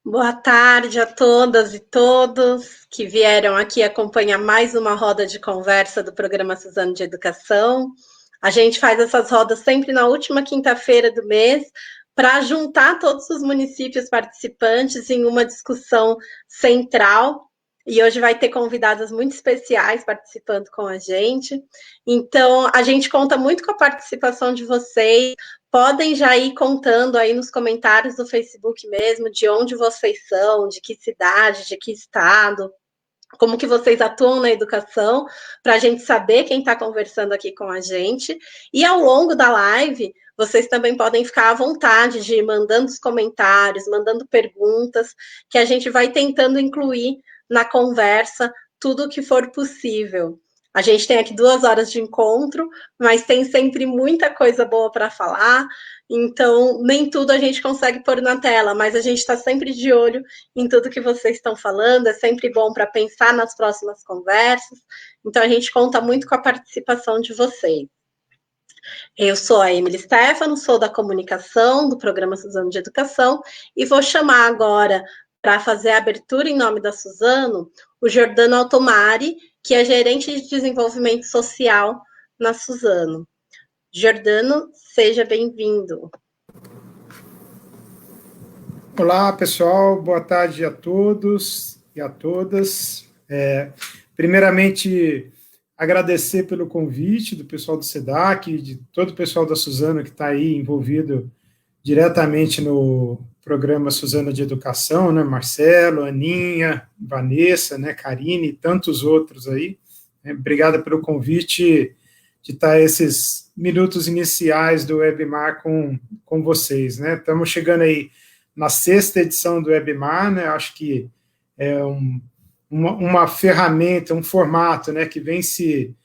Boa tarde a todas e todos que vieram aqui acompanhar mais uma roda de conversa do programa Suzano de Educação. A gente faz essas rodas sempre na última quinta-feira do mês para juntar todos os municípios participantes em uma discussão central. E hoje vai ter convidadas muito especiais participando com a gente. Então, a gente conta muito com a participação de vocês. Podem já ir contando aí nos comentários do Facebook mesmo, de onde vocês são, de que cidade, de que estado, como que vocês atuam na educação, para a gente saber quem está conversando aqui com a gente. E ao longo da live, vocês também podem ficar à vontade de ir mandando os comentários, mandando perguntas, que a gente vai tentando incluir na conversa tudo o que for possível. A gente tem aqui 2 horas de encontro, mas tem sempre muita coisa boa para falar, então nem tudo a gente consegue pôr na tela, mas a gente está sempre de olho em tudo que vocês estão falando, é sempre bom para pensar nas próximas conversas, então a gente conta muito com a participação de vocês. Eu sou a Emily Stefano, sou da comunicação do programa Suzano de Educação e vou chamar agora para fazer a abertura em nome da Suzano o Jordano Altomari, que é gerente de desenvolvimento social na Suzano. Jordano, seja bem-vindo. Olá, pessoal, boa tarde a todos e a todas. Primeiramente, agradecer pelo convite do pessoal do SEDAC, de todo o pessoal da Suzano que está aí envolvido diretamente no programa Suzano de Educação, né? Marcelo, Aninha, Vanessa, né? Karine e tantos outros aí. Obrigado pelo convite de estar esses minutos iniciais do webinar com vocês, né? Estamos chegando aí na 6ª edição do webinar, né? Acho que é uma ferramenta, um formato, né, que vem se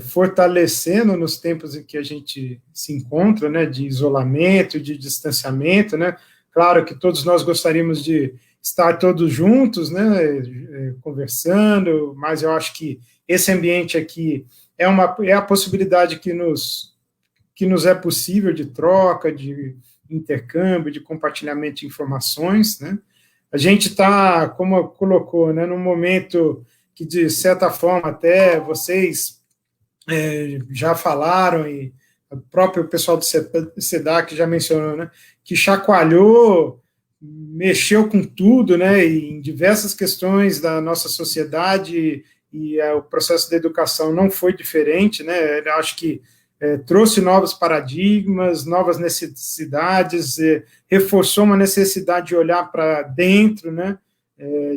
fortalecendo nos tempos em que a gente se encontra, né, de isolamento, de distanciamento, né? Claro que todos nós gostaríamos de estar todos juntos, né, conversando, mas eu acho que esse ambiente aqui é a possibilidade que nos é possível de troca, de intercâmbio, de compartilhamento de informações, né? A gente está, como colocou, né, num momento que, de certa forma, até vocês já falaram, e o próprio pessoal do SEDAC já mencionou, né, que chacoalhou, mexeu com tudo, né, em diversas questões da nossa sociedade, e o processo da educação não foi diferente, né? Eu acho que trouxe novos paradigmas, novas necessidades, reforçou uma necessidade de olhar para dentro, né,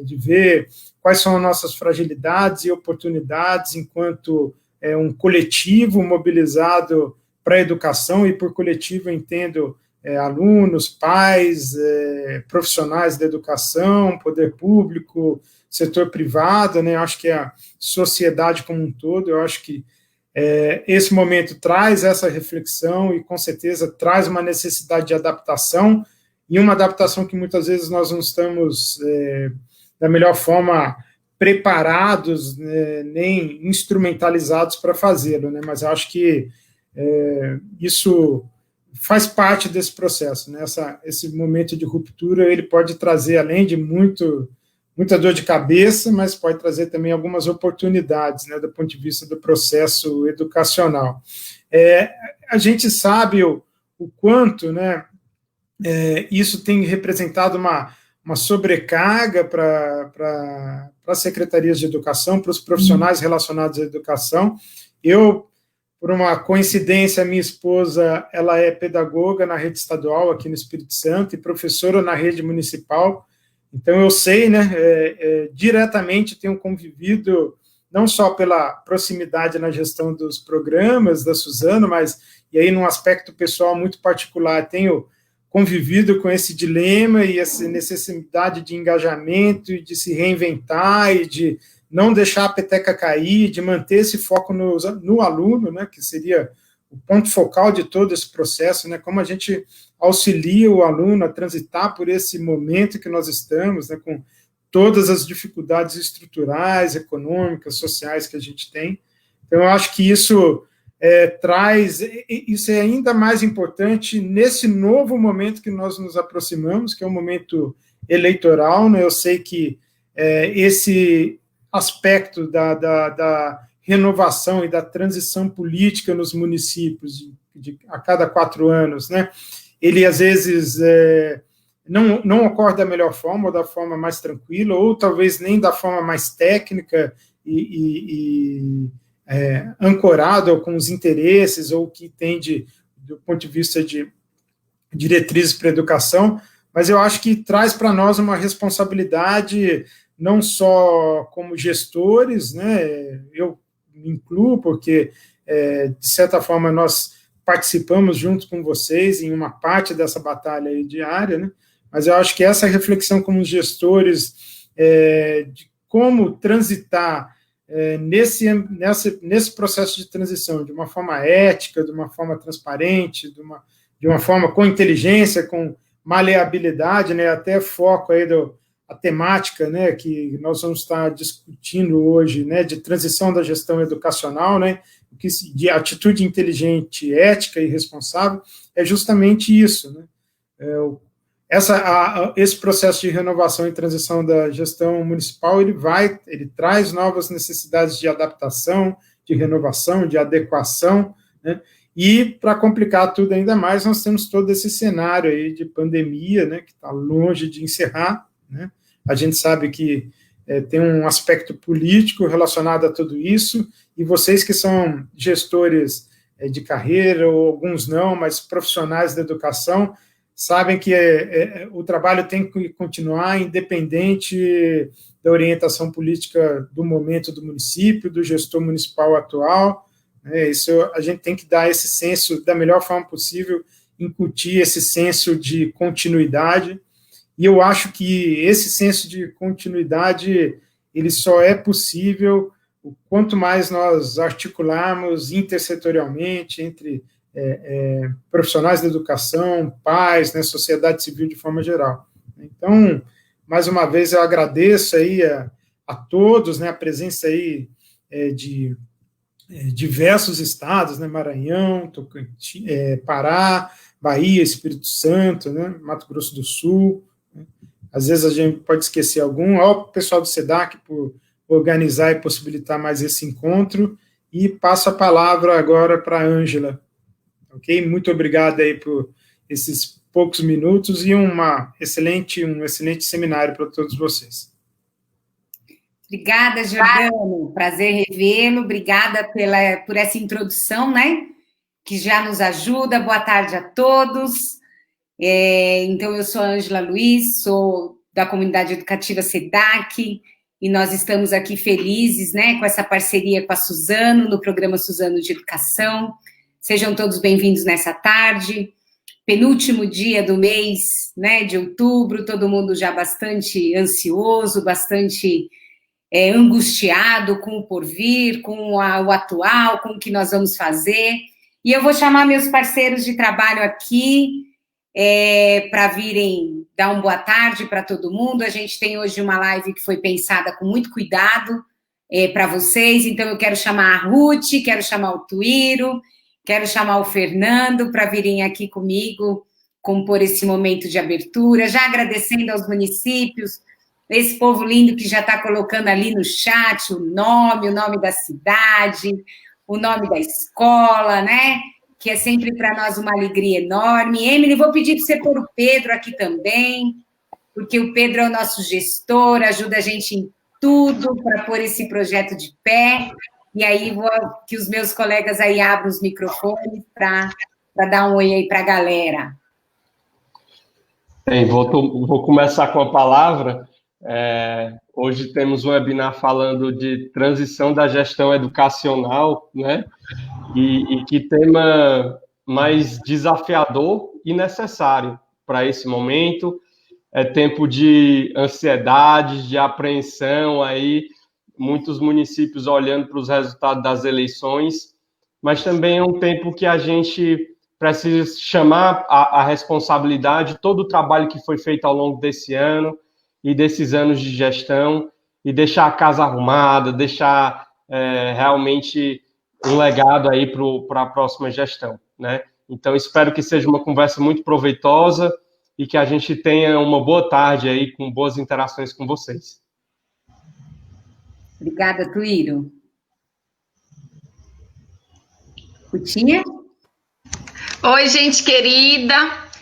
de ver quais são as nossas fragilidades e oportunidades enquanto um coletivo mobilizado para a educação, e por coletivo eu entendo alunos, pais, profissionais da educação, poder público, setor privado, né? Eu acho que a sociedade como um todo, eu acho que esse momento traz essa reflexão e, com certeza, traz uma necessidade de adaptação, e uma adaptação que muitas vezes nós não estamos, da melhor forma, preparados, né, nem instrumentalizados para fazê-lo, né? Mas eu acho que isso faz parte desse processo, né? Esse momento de ruptura, ele pode trazer, além de muita dor de cabeça, mas pode trazer também algumas oportunidades, né, do ponto de vista do processo educacional. A gente sabe o quanto, né, isso tem representado uma sobrecarga para as secretarias de educação, para os profissionais relacionados à educação. Eu, por uma coincidência, minha esposa, ela é pedagoga na rede estadual aqui no Espírito Santo e professora na rede municipal. Então, eu sei, né, diretamente tenho convivido, não só pela proximidade na gestão dos programas da Suzano, mas, e aí, num aspecto pessoal muito particular, tenho convivido com esse dilema e essa necessidade de engajamento e de se reinventar e de não deixar a peteca cair, de manter esse foco no aluno, né, que seria o ponto focal de todo esse processo, né, como a gente auxilia o aluno a transitar por esse momento que nós estamos, né, com todas as dificuldades estruturais, econômicas, sociais que a gente tem. Então, eu acho que isso isso é ainda mais importante nesse novo momento que nós nos aproximamos, que é um momento eleitoral, né? Eu sei que esse aspecto da renovação e da transição política nos municípios a cada 4 anos, né? Ele, às vezes, não ocorre da melhor forma, ou da forma mais tranquila, ou talvez nem da forma mais técnica e ancorado com os interesses, ou que tende, do ponto de vista de diretrizes para a educação, mas eu acho que traz para nós uma responsabilidade, não só como gestores, né? Eu me incluo, porque, de certa forma, nós participamos junto com vocês em uma parte dessa batalha aí diária, né? Mas eu acho que essa reflexão como gestores de como transitar nesse processo de transição de uma forma ética, de uma forma transparente, de uma forma com inteligência, com maleabilidade, né, até foco aí a temática, né, que nós vamos estar discutindo hoje, né, de transição da gestão educacional, né, de atitude inteligente, ética e responsável, é justamente isso, né, esse processo de renovação e transição da gestão municipal, ele traz novas necessidades de adaptação, de renovação, de adequação, né? E, para complicar tudo ainda mais, nós temos todo esse cenário aí de pandemia, né, que está longe de encerrar, né? A gente sabe que tem um aspecto político relacionado a tudo isso, e vocês que são gestores de carreira, ou alguns não, mas profissionais da educação, sabem que o trabalho tem que continuar independente da orientação política do momento do município, do gestor municipal atual. Isso a gente tem que dar esse senso, da melhor forma possível, incutir esse senso de continuidade, e eu acho que esse senso de continuidade, ele só é possível quanto mais nós articularmos intersetorialmente entre profissionais da educação, pais, né, sociedade civil de forma geral. Então, mais uma vez, eu agradeço aí a todos, né, a presença aí de diversos estados, né, Maranhão, Tocantins, Pará, Bahia, Espírito Santo, né, Mato Grosso do Sul, né. Às vezes a gente pode esquecer algum, ao pessoal do SEDAC por organizar e possibilitar mais esse encontro, e passo a palavra agora para a Ângela. Ok? Muito obrigado aí por esses poucos minutos e um excelente seminário para todos vocês. Obrigada, Jordano. Prazer revê-lo. Obrigada por essa introdução, né? Que já nos ajuda. Boa tarde a todos. Então, eu sou a Ângela Luiz, sou da comunidade educativa SEDAC, e nós estamos aqui felizes, né, com essa parceria com a Suzano, no programa Suzano de Educação. Sejam todos bem-vindos nessa tarde, penúltimo dia do mês, né, de outubro, todo mundo já bastante ansioso, bastante angustiado com o porvir, com o atual, com o que nós vamos fazer. E eu vou chamar meus parceiros de trabalho aqui para virem dar uma boa tarde para todo mundo. A gente tem hoje uma live que foi pensada com muito cuidado para vocês, então eu quero chamar a Ruth, quero chamar o Tuíro, quero chamar o Fernando para virem aqui comigo, compor esse momento de abertura, já agradecendo aos municípios, esse povo lindo que já está colocando ali no chat o nome da cidade, o nome da escola, né? Que é sempre para nós uma alegria enorme. Emily, vou pedir para você pôr o Pedro aqui também, porque o Pedro é o nosso gestor, ajuda a gente em tudo para pôr esse projeto de pé. E aí, vou que os meus colegas aí abram os microfones para dar um oi aí para a galera. Bem, vou começar com a palavra. Hoje temos um webinar falando de transição da gestão educacional, né? E que tema mais desafiador e necessário para esse momento. É tempo de ansiedade, de apreensão, aí muitos municípios olhando para os resultados das eleições, mas também é um tempo que a gente precisa chamar a responsabilidade, todo o trabalho que foi feito ao longo desse ano e desses anos de gestão, e deixar a casa arrumada, deixar realmente um legado aí para a próxima gestão, né? Então, espero que seja uma conversa muito proveitosa, e que a gente tenha uma boa tarde aí com boas interações com vocês. Obrigada, Tuíro. Cutinha? Oi, gente querida.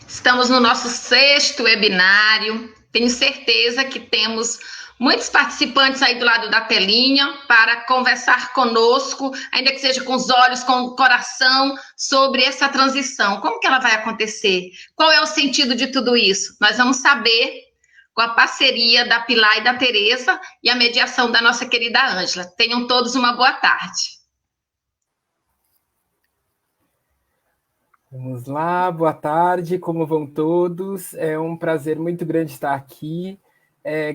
Estamos no nosso 6º webinário. Tenho certeza que temos muitos participantes aí do lado da telinha para conversar conosco, ainda que seja com os olhos, com o coração, sobre essa transição. Como que ela vai acontecer? Qual é o sentido de tudo isso? Nós vamos saber com a parceria da Pilar e da Tereza e a mediação da nossa querida Ângela. Tenham todos uma boa tarde. Vamos lá, boa tarde, como vão todos? É um prazer muito grande estar aqui.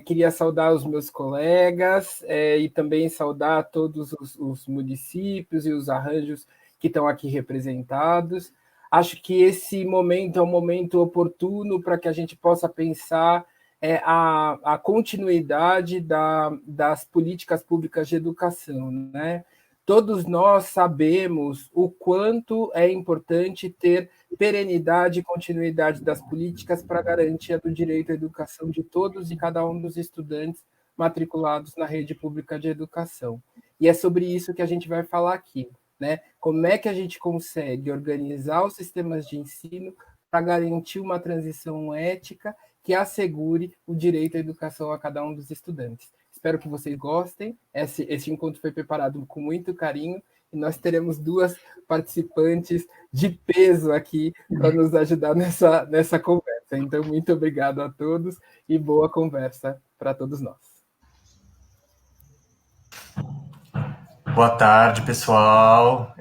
Queria saudar os meus colegas e também saudar todos os municípios e os arranjos que estão aqui representados. Acho que esse momento é um momento oportuno para que a gente possa pensar a continuidade das políticas públicas de educação, né? Todos nós sabemos o quanto é importante ter perenidade e continuidade das políticas para a garantia do direito à educação de todos e cada um dos estudantes matriculados na rede pública de educação. E é sobre isso que a gente vai falar aqui, né? Como é que a gente consegue organizar os sistemas de ensino para garantir uma transição ética que assegure o direito à educação a cada um dos estudantes. Espero que vocês gostem. Esse encontro foi preparado com muito carinho e nós teremos 2 participantes de peso aqui para nos ajudar nessa conversa. Então, muito obrigado a todos e boa conversa para todos nós. Boa tarde, pessoal.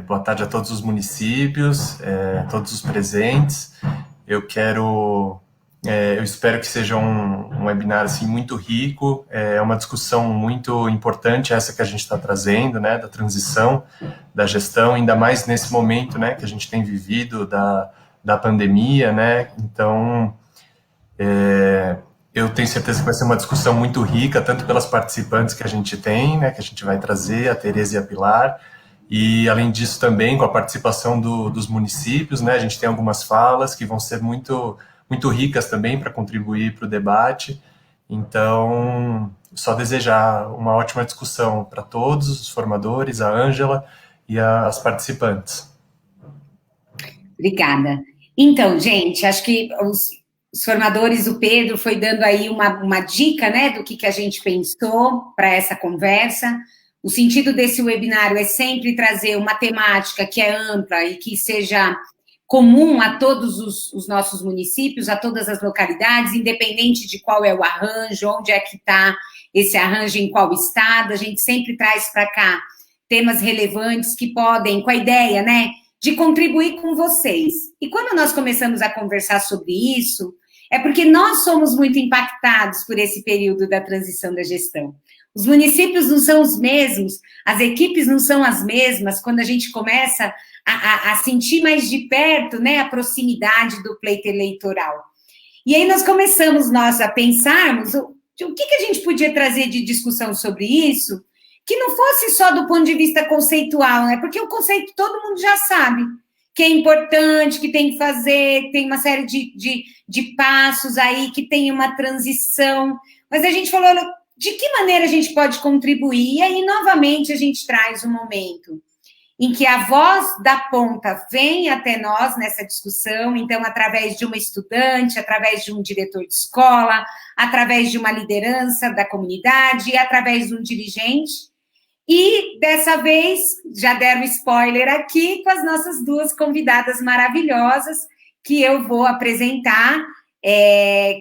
Boa tarde a todos os municípios, todos os presentes. Eu espero que seja um webinar assim, muito rico, uma discussão muito importante essa que a gente está trazendo, né, da transição, da gestão, ainda mais nesse momento, né, que a gente tem vivido da pandemia, né, então eu tenho certeza que vai ser uma discussão muito rica, tanto pelas participantes que a gente tem, né, que a gente vai trazer, a Tereza e a Pilar, e além disso também com a participação dos municípios, né, a gente tem algumas falas que vão ser muito ricas também para contribuir para o debate. Então, só desejar uma ótima discussão para todos os formadores, a Ângela e as participantes. Obrigada. Então, gente, acho que os formadores, o Pedro foi dando aí uma dica, né, do que a gente pensou para essa conversa. O sentido desse webinário é sempre trazer uma temática que é ampla e que seja comum a todos os nossos municípios, a todas as localidades, independente de qual é o arranjo, onde é que está esse arranjo, em qual estado, a gente sempre traz para cá temas relevantes que podem, com a ideia, né, de contribuir com vocês. E quando nós começamos a conversar sobre isso, é porque nós somos muito impactados por esse período da transição da gestão. Os municípios não são os mesmos, as equipes não são as mesmas, quando a gente começa a sentir mais de perto, né, a proximidade do pleito eleitoral. E aí nós começamos a pensarmos o que a gente podia trazer de discussão sobre isso, que não fosse só do ponto de vista conceitual, né, porque o conceito todo mundo já sabe, que é importante, que tem que fazer, tem uma série de passos aí, que tem uma transição, mas a gente falou, de que maneira a gente pode contribuir? E aí, novamente, a gente traz um momento em que a voz da ponta vem até nós nessa discussão, então, através de uma estudante, através de um diretor de escola, através de uma liderança da comunidade, e através de um dirigente. E, dessa vez, já deram spoiler aqui, com as nossas 2 convidadas maravilhosas, que eu vou apresentar,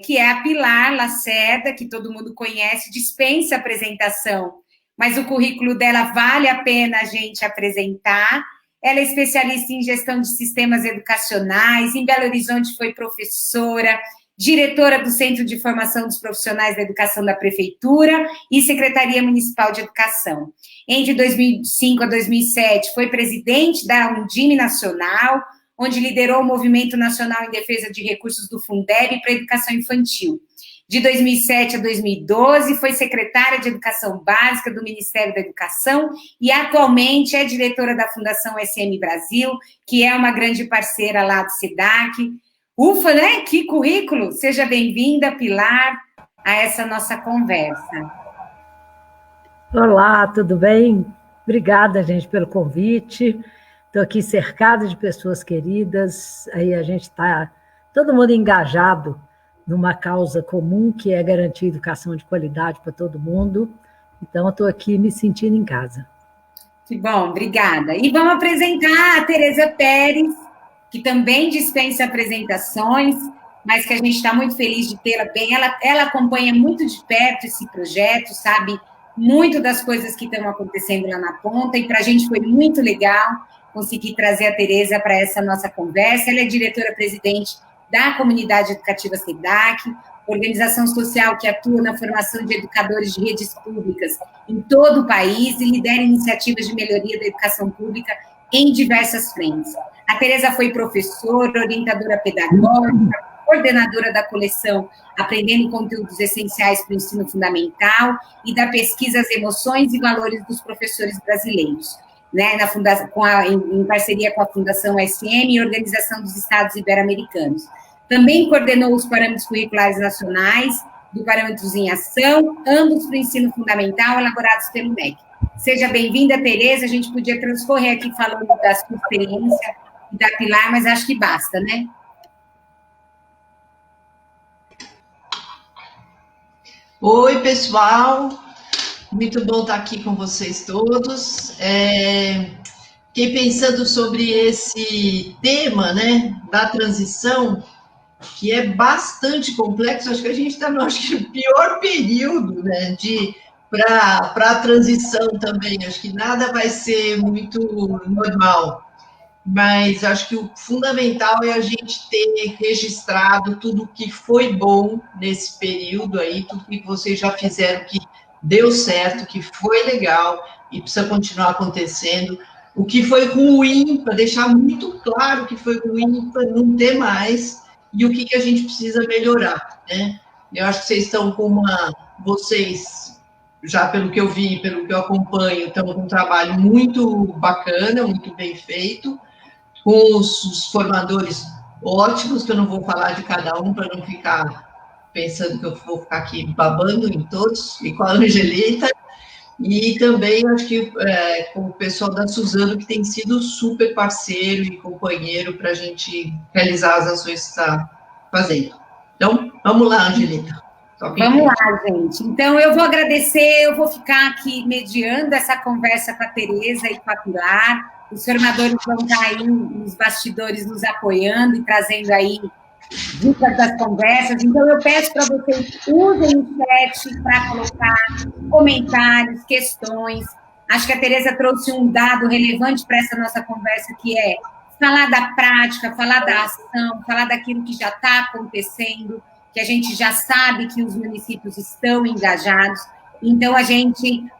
que é a Pilar Lacerda, que todo mundo conhece, dispensa apresentação, mas o currículo dela vale a pena a gente apresentar. Ela é especialista em gestão de sistemas educacionais, em Belo Horizonte foi professora, diretora do Centro de Formação dos Profissionais da Educação da Prefeitura e Secretaria Municipal de Educação. Entre 2005 a 2007, foi presidente da Undime Nacional, onde liderou o Movimento Nacional em Defesa de Recursos do Fundeb para a Educação Infantil. De 2007 a 2012, foi secretária de Educação Básica do Ministério da Educação e atualmente é diretora da Fundação SM Brasil, que é uma grande parceira lá do SEDAC, Ufa, né? Que currículo! Seja bem-vinda, Pilar, a essa nossa conversa. Olá, tudo bem? Obrigada, gente, pelo convite. Estou aqui cercada de pessoas queridas. Aí a gente está, todo mundo engajado numa causa comum, que é garantir educação de qualidade para todo mundo. Então, estou aqui me sentindo em casa. Que bom, obrigada. E vamos apresentar a Tereza Pérez, que também dispensa apresentações, mas que a gente está muito feliz de tê-la bem. Ela acompanha muito de perto esse projeto, sabe muito das coisas que estão acontecendo lá na ponta, e para a gente foi muito legal conseguir trazer a Tereza para essa nossa conversa. Ela é diretora-presidente da Comunidade Educativa SEDAC, organização social que atua na formação de educadores de redes públicas em todo o país e lidera iniciativas de melhoria da educação pública em diversas frentes. A Tereza foi professora, orientadora pedagógica, coordenadora da coleção Aprendendo Conteúdos Essenciais para o Ensino Fundamental e da pesquisa As Emoções e Valores dos Professores Brasileiros, né, em parceria com a Fundação SM e Organização dos Estados Ibero-Americanos. Também coordenou os parâmetros curriculares nacionais do Parâmetros em Ação, ambos para o ensino fundamental, elaborados pelo MEC. Seja bem-vinda, Tereza. A gente podia transcorrer aqui falando da sua experiência e da Pilar, mas acho que basta, né? Oi, pessoal. Muito bom estar aqui com vocês todos. Fiquei pensando sobre esse tema, né, da transição, que é bastante complexo. Acho que a gente está no pior período, né, para a transição também. Acho que nada vai ser muito normal, mas acho que o fundamental é a gente ter registrado tudo que foi bom nesse período aí, tudo que vocês já fizeram que deu certo, que foi legal e precisa continuar acontecendo. O que foi ruim, para deixar muito claro que foi ruim, para não ter mais, e o que a gente precisa melhorar, né? Eu acho que vocês estão vocês, já pelo que eu vi, pelo que eu acompanho, estão com um trabalho muito bacana, muito bem feito, com os formadores ótimos, que eu não vou falar de cada um, para não ficar pensando que eu vou ficar aqui babando em todos, e com a Angelita, e também acho que com o pessoal da Suzano, que tem sido super parceiro e companheiro para a gente realizar as ações que está fazendo. Então, vamos lá, Angelita. Vamos lá, gente. Então, eu vou agradecer, eu vou ficar aqui mediando essa conversa com a Tereza e com a Pilar. Os formadores vão estar aí nos bastidores nos apoiando e trazendo aí dicas das conversas. Então, eu peço para vocês, usem o chat para colocar comentários, questões. Acho que a Tereza trouxe um dado relevante para essa nossa conversa, que é falar da prática, falar da ação, falar daquilo que já está acontecendo, que a gente já sabe que os municípios estão engajados. Então,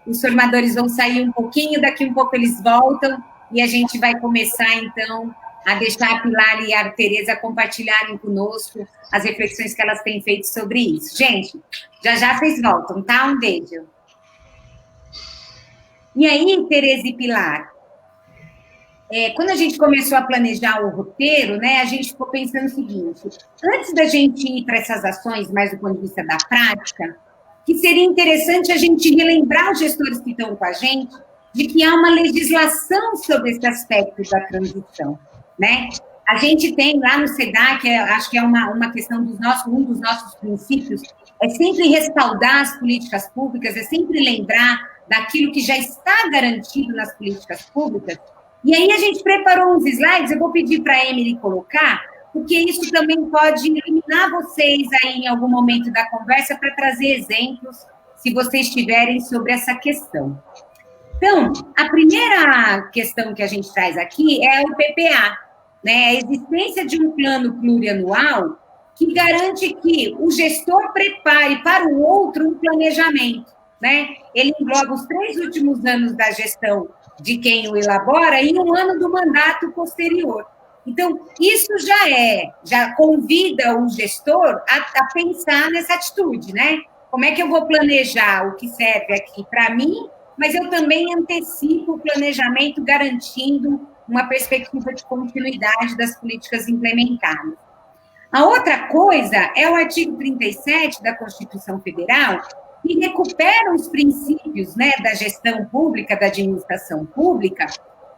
os formadores vão sair um pouquinho, daqui um pouco eles voltam, e a gente vai começar, então, a deixar a Pilar e a Tereza compartilharem conosco as reflexões que elas têm feito sobre isso. Gente, já vocês voltam, tá? Um beijo. E aí, Tereza e Pilar, quando a gente começou a planejar o roteiro, né, a gente ficou pensando o seguinte: antes da gente ir para essas ações, mais do ponto de vista da prática, que seria interessante a gente relembrar os gestores que estão com a gente de que há uma legislação sobre esse aspecto da transição, né? A gente tem lá no SEDAC, acho que é uma questão um dos nossos princípios, é sempre respaldar as políticas públicas, é sempre lembrar daquilo que já está garantido nas políticas públicas. E aí a gente preparou uns slides, eu vou pedir para a Emily colocar, porque isso também pode iluminar vocês aí em algum momento da conversa para trazer exemplos, se vocês tiverem, sobre essa questão. Então, a primeira questão que a gente traz aqui é o PPA, né? A existência de um plano plurianual que garante que o gestor prepare para o outro um planejamento, né? Ele engloba os 3 últimos anos da gestão de quem o elabora e um ano do mandato posterior. Então, isso já convida o gestor a pensar nessa atitude, né? Como é que eu vou planejar o que serve aqui para mim, mas eu também antecipo o planejamento garantindo uma perspectiva de continuidade das políticas implementadas. A outra coisa é o artigo 37 da Constituição Federal, que recupera os princípios, né, da gestão pública, da administração pública,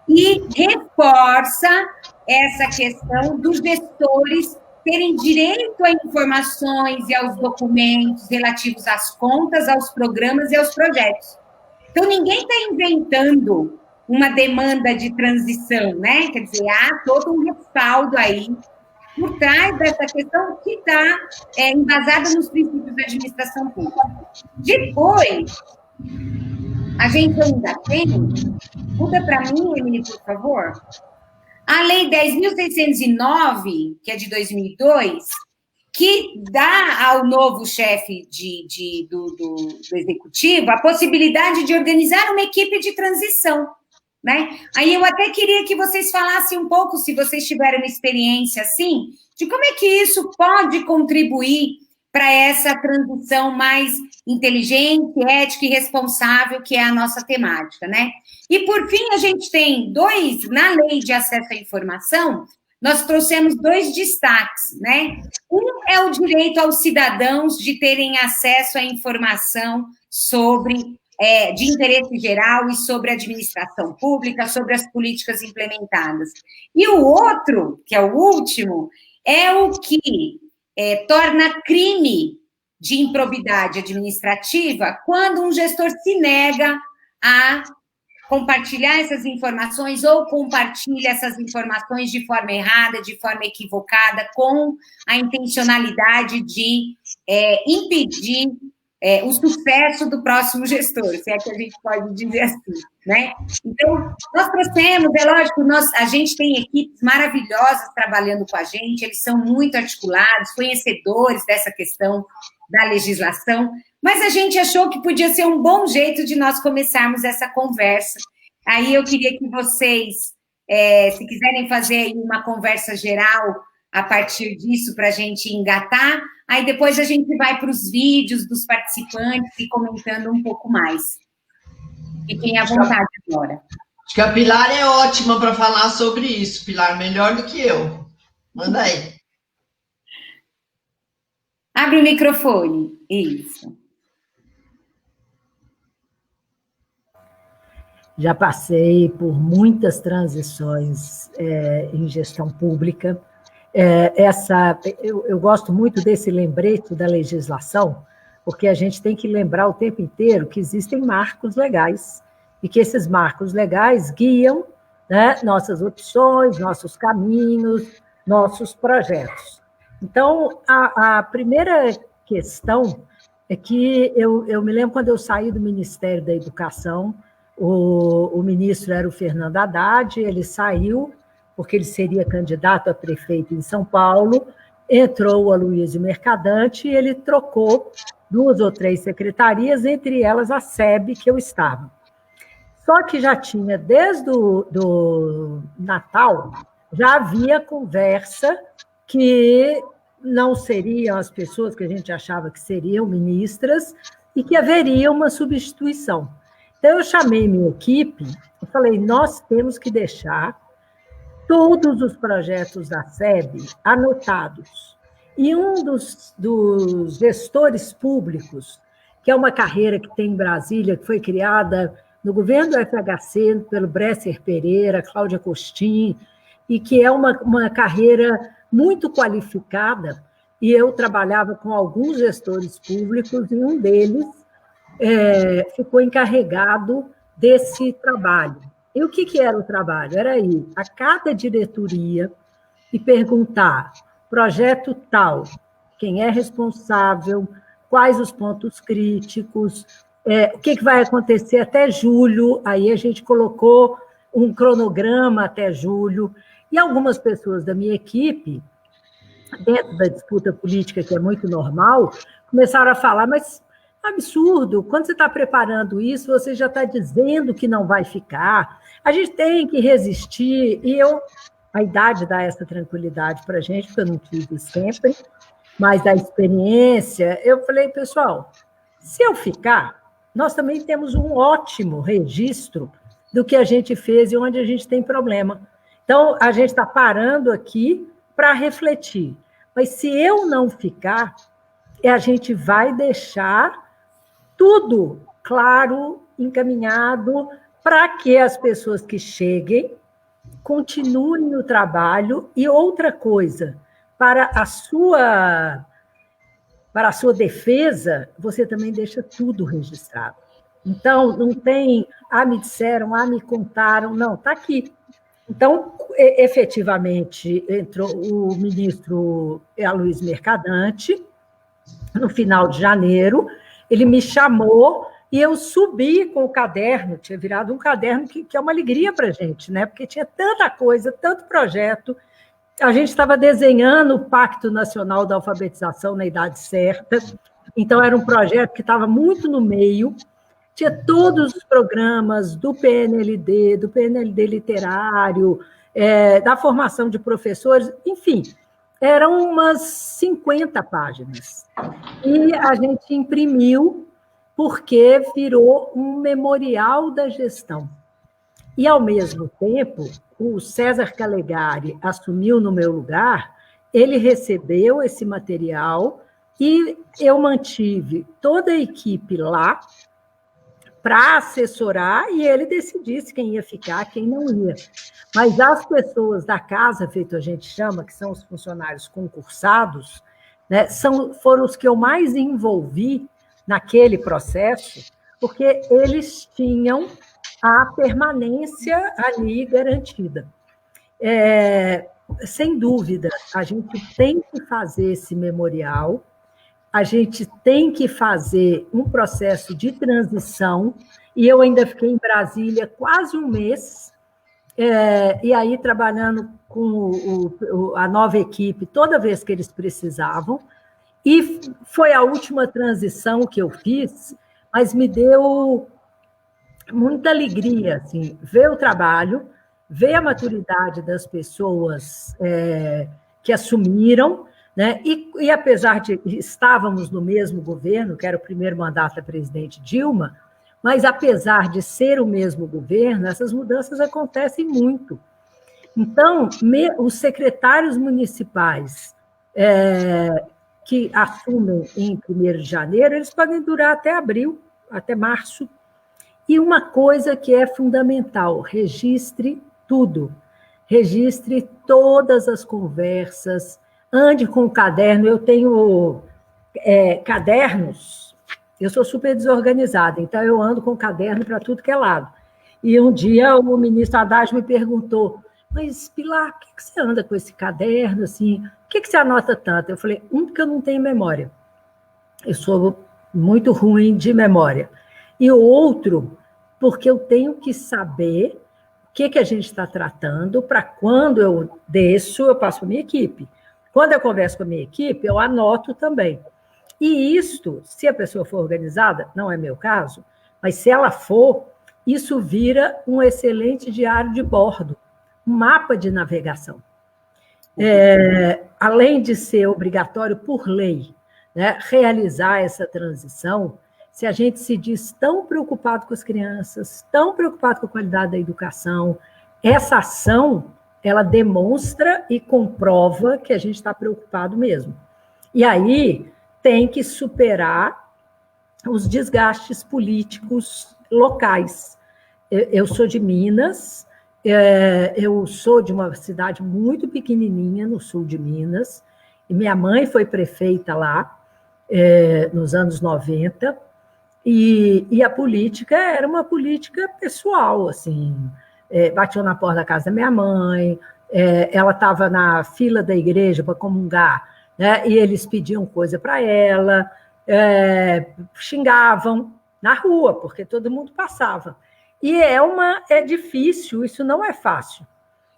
e reforça essa questão dos gestores terem direito a informações e aos documentos relativos às contas, aos programas e aos projetos. Então, ninguém está inventando uma demanda de transição, né? Quer dizer, há todo um respaldo aí por trás dessa questão que está embasada nos princípios da administração pública. Depois, a gente ainda tem, muda para mim, Emily, por favor, a Lei 10.609, que é de 2002, que dá ao novo chefe do executivo a possibilidade de organizar uma equipe de transição, né? Aí eu até queria que vocês falassem um pouco, se vocês tiverem uma experiência assim, de como é que isso pode contribuir para essa transição mais inteligente, ética e responsável, que é a nossa temática, né? E, por fim, a gente tem na Lei de Acesso à Informação, nós trouxemos 2 destaques, né? Um é o direito aos cidadãos de terem acesso à informação de interesse geral e sobre a administração pública, sobre as políticas implementadas. E o outro, que é o último, é o que torna crime de improbidade administrativa quando um gestor se nega a compartilhar essas informações ou compartilha essas informações de forma errada, de forma equivocada, com a intencionalidade de impedir o sucesso do próximo gestor, se é que a gente pode dizer assim, né? Então, nós trouxemos, é lógico, a gente tem equipes maravilhosas trabalhando com a gente, eles são muito articulados, conhecedores dessa questão da legislação, mas a gente achou que podia ser um bom jeito de nós começarmos essa conversa. Aí eu queria que vocês, se quiserem fazer aí uma conversa geral a partir disso para a gente engatar, aí depois a gente vai para os vídeos dos participantes e comentando um pouco mais. Fiquem à vontade agora. Acho que a Pilar é ótima para falar sobre isso, Pilar, melhor do que eu. Manda aí. Abre o microfone. Isso. Já passei por muitas transições em gestão pública. Eu gosto muito desse lembrete da legislação, porque a gente tem que lembrar o tempo inteiro que existem marcos legais e que esses marcos legais guiam, né, nossas opções, nossos caminhos, nossos projetos. Então, a primeira questão é que eu me lembro quando eu saí do Ministério da Educação, o ministro era o Fernando Haddad, ele saiu porque ele seria candidato a prefeito em São Paulo, entrou o Aloysio Mercadante e ele trocou 2 ou 3 secretarias, entre elas a SEB, que eu estava. Só que já tinha, desde do Natal, já havia conversa que não seriam as pessoas que a gente achava que seriam ministras e que haveria uma substituição. Então, eu chamei minha equipe e falei, nós temos que deixar todos os projetos da SEB anotados. E um dos gestores públicos, que é uma carreira que tem em Brasília, que foi criada no governo do FHC, pelo Bresser Pereira, Cláudia Costin, e que é uma carreira muito qualificada, e eu trabalhava com alguns gestores públicos, e um deles ficou encarregado desse trabalho. E o que era o trabalho? Era ir a cada diretoria e perguntar, projeto tal, quem é responsável, quais os pontos críticos, o que vai acontecer até julho, aí a gente colocou um cronograma até julho, e algumas pessoas da minha equipe, dentro da disputa política, que é muito normal, começaram a falar, mas absurdo, quando você está preparando isso, você já está dizendo que não vai ficar, a gente tem que resistir, e a idade dá essa tranquilidade para a gente, porque eu não tive sempre, mas da experiência, eu falei, pessoal, se eu ficar, nós também temos um ótimo registro do que a gente fez e onde a gente tem problema. Então, a gente está parando aqui para refletir. Mas se eu não ficar, a gente vai deixar tudo claro, encaminhado, para que as pessoas que cheguem continuem no trabalho. E outra coisa, para a sua defesa, você também deixa tudo registrado. Então, não tem, me disseram, me contaram, não, está aqui. Então, efetivamente, entrou o ministro Aloysio Mercadante, no final de janeiro, ele me chamou e eu subi com o caderno, tinha virado um caderno que é uma alegria para a gente, né? Porque tinha tanta coisa, tanto projeto. A gente estava desenhando o Pacto Nacional da Alfabetização na idade certa, então era um projeto que estava muito no meio, tinha todos os programas do PNLD literário, da formação de professores, enfim, eram umas 50 páginas. E a gente imprimiu porque virou um memorial da gestão. E, ao mesmo tempo, o César Calegari assumiu no meu lugar, ele recebeu esse material e eu mantive toda a equipe lá para assessorar e ele decidisse quem ia ficar, quem não ia. Mas as pessoas da casa, feito a gente chama, que são os funcionários concursados, né, foram os que eu mais envolvi naquele processo, porque eles tinham a permanência ali garantida. Sem dúvida, a gente tem que fazer esse memorial, a gente tem que fazer um processo de transição, e eu ainda fiquei em Brasília quase um mês, e aí trabalhando com a nova equipe toda vez que eles precisavam, e foi a última transição que eu fiz, mas me deu muita alegria, assim, ver o trabalho, ver a maturidade das pessoas que assumiram, né? E apesar de estávamos no mesmo governo, que era o primeiro mandato da presidente Dilma, mas apesar de ser o mesmo governo, essas mudanças acontecem muito. Então, os secretários municipais que assumem em 1º de janeiro, eles podem durar até abril, até março. E uma coisa que é fundamental, registre tudo. Registre todas as conversas, ande com o caderno. Eu tenho cadernos, eu sou super desorganizada, então eu ando com caderno para tudo que é lado. E um dia o ministro Haddad me perguntou, mas, Pilar, por que você anda com esse caderno, assim? Por que você anota tanto? Eu falei, porque eu não tenho memória. Eu sou muito ruim de memória. E o outro, porque eu tenho que saber o que a gente está tratando, para quando eu desço, eu passo para a minha equipe. Quando eu converso com a minha equipe, eu anoto também. E isto, se a pessoa for organizada, não é meu caso, mas se ela for, isso vira um excelente diário de bordo, um mapa de navegação. Além de ser obrigatório por lei, né, realizar essa transição, se a gente se diz tão preocupado com as crianças, tão preocupado com a qualidade da educação, essa ação, ela demonstra e comprova que a gente está preocupado mesmo. E aí tem que superar os desgastes políticos locais. Eu sou de Minas, eu sou de uma cidade muito pequenininha no sul de Minas, e minha mãe foi prefeita lá nos anos 90, e a política era uma política pessoal, assim, batiam na porta da casa da minha mãe, ela estava na fila da igreja para comungar, né, e eles pediam coisa para ela, xingavam na rua, porque todo mundo passava. E é difícil, isso não é fácil.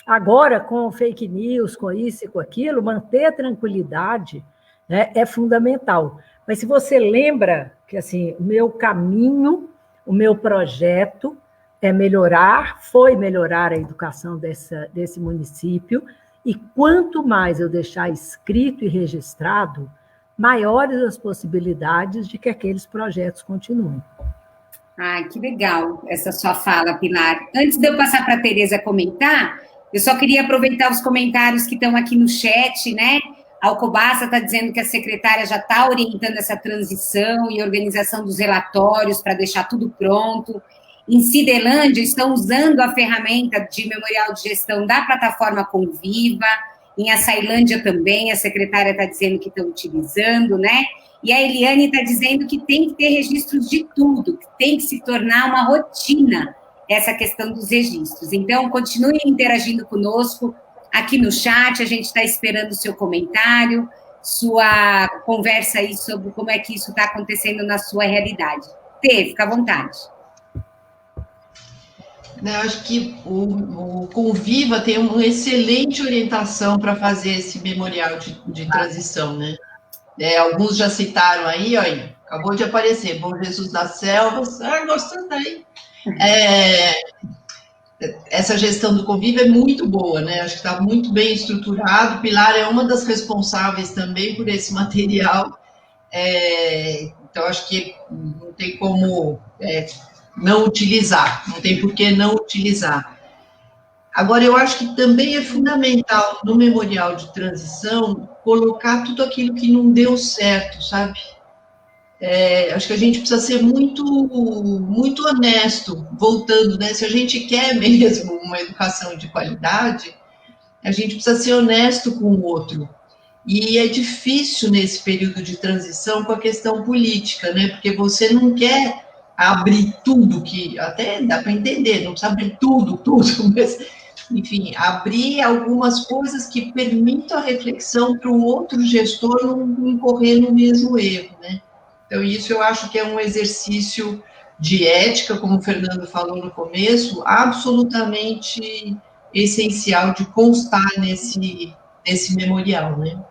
Agora, com fake news, com isso e com aquilo, manter a tranquilidade, né, é fundamental. Mas se você lembra que assim, o meu caminho, o meu projeto foi melhorar a educação desse município, e quanto mais eu deixar escrito e registrado, maiores as possibilidades de que aqueles projetos continuem. Ai, que legal essa sua fala, Pilar. Antes de eu passar para a Tereza comentar, eu só queria aproveitar os comentários que estão aqui no chat, né? A Alcobaça está dizendo que a secretária já está orientando essa transição e organização dos relatórios para deixar tudo pronto. Em Cidelândia, estão usando a ferramenta de memorial de gestão da plataforma Conviva. Em Açailândia também, a secretária está dizendo que estão utilizando, né? E a Eliane está dizendo que tem que ter registros de tudo, que tem que se tornar uma rotina essa questão dos registros. Então, continue interagindo conosco aqui no chat, a gente está esperando o seu comentário, sua conversa aí sobre como é que isso está acontecendo na sua realidade. Tê, fica à vontade. Eu acho que o Conviva tem uma excelente orientação para fazer esse memorial de transição, né? Alguns já citaram aí, olha, acabou de aparecer, Bom Jesus das Selvas, gostando aí. Essa gestão do Conviva é muito boa, né? Acho que está muito bem estruturado. Pilar é uma das responsáveis também por esse material. Então, acho que não tem como não utilizar, não tem por que não utilizar. Agora, eu acho que também é fundamental, no memorial de transição, colocar tudo aquilo que não deu certo, sabe? Acho que a gente precisa ser muito, muito honesto, voltando, né? Se a gente quer mesmo uma educação de qualidade, a gente precisa ser honesto com o outro. E é difícil nesse período de transição com a questão política, né? Porque você não quer abrir tudo, que até dá para entender, não precisa abrir tudo, mas, enfim, abrir algumas coisas que permitam a reflexão para o outro gestor não incorrer no mesmo erro, né? Então, isso eu acho que é um exercício de ética, como o Fernando falou no começo, absolutamente essencial de constar nesse memorial, né?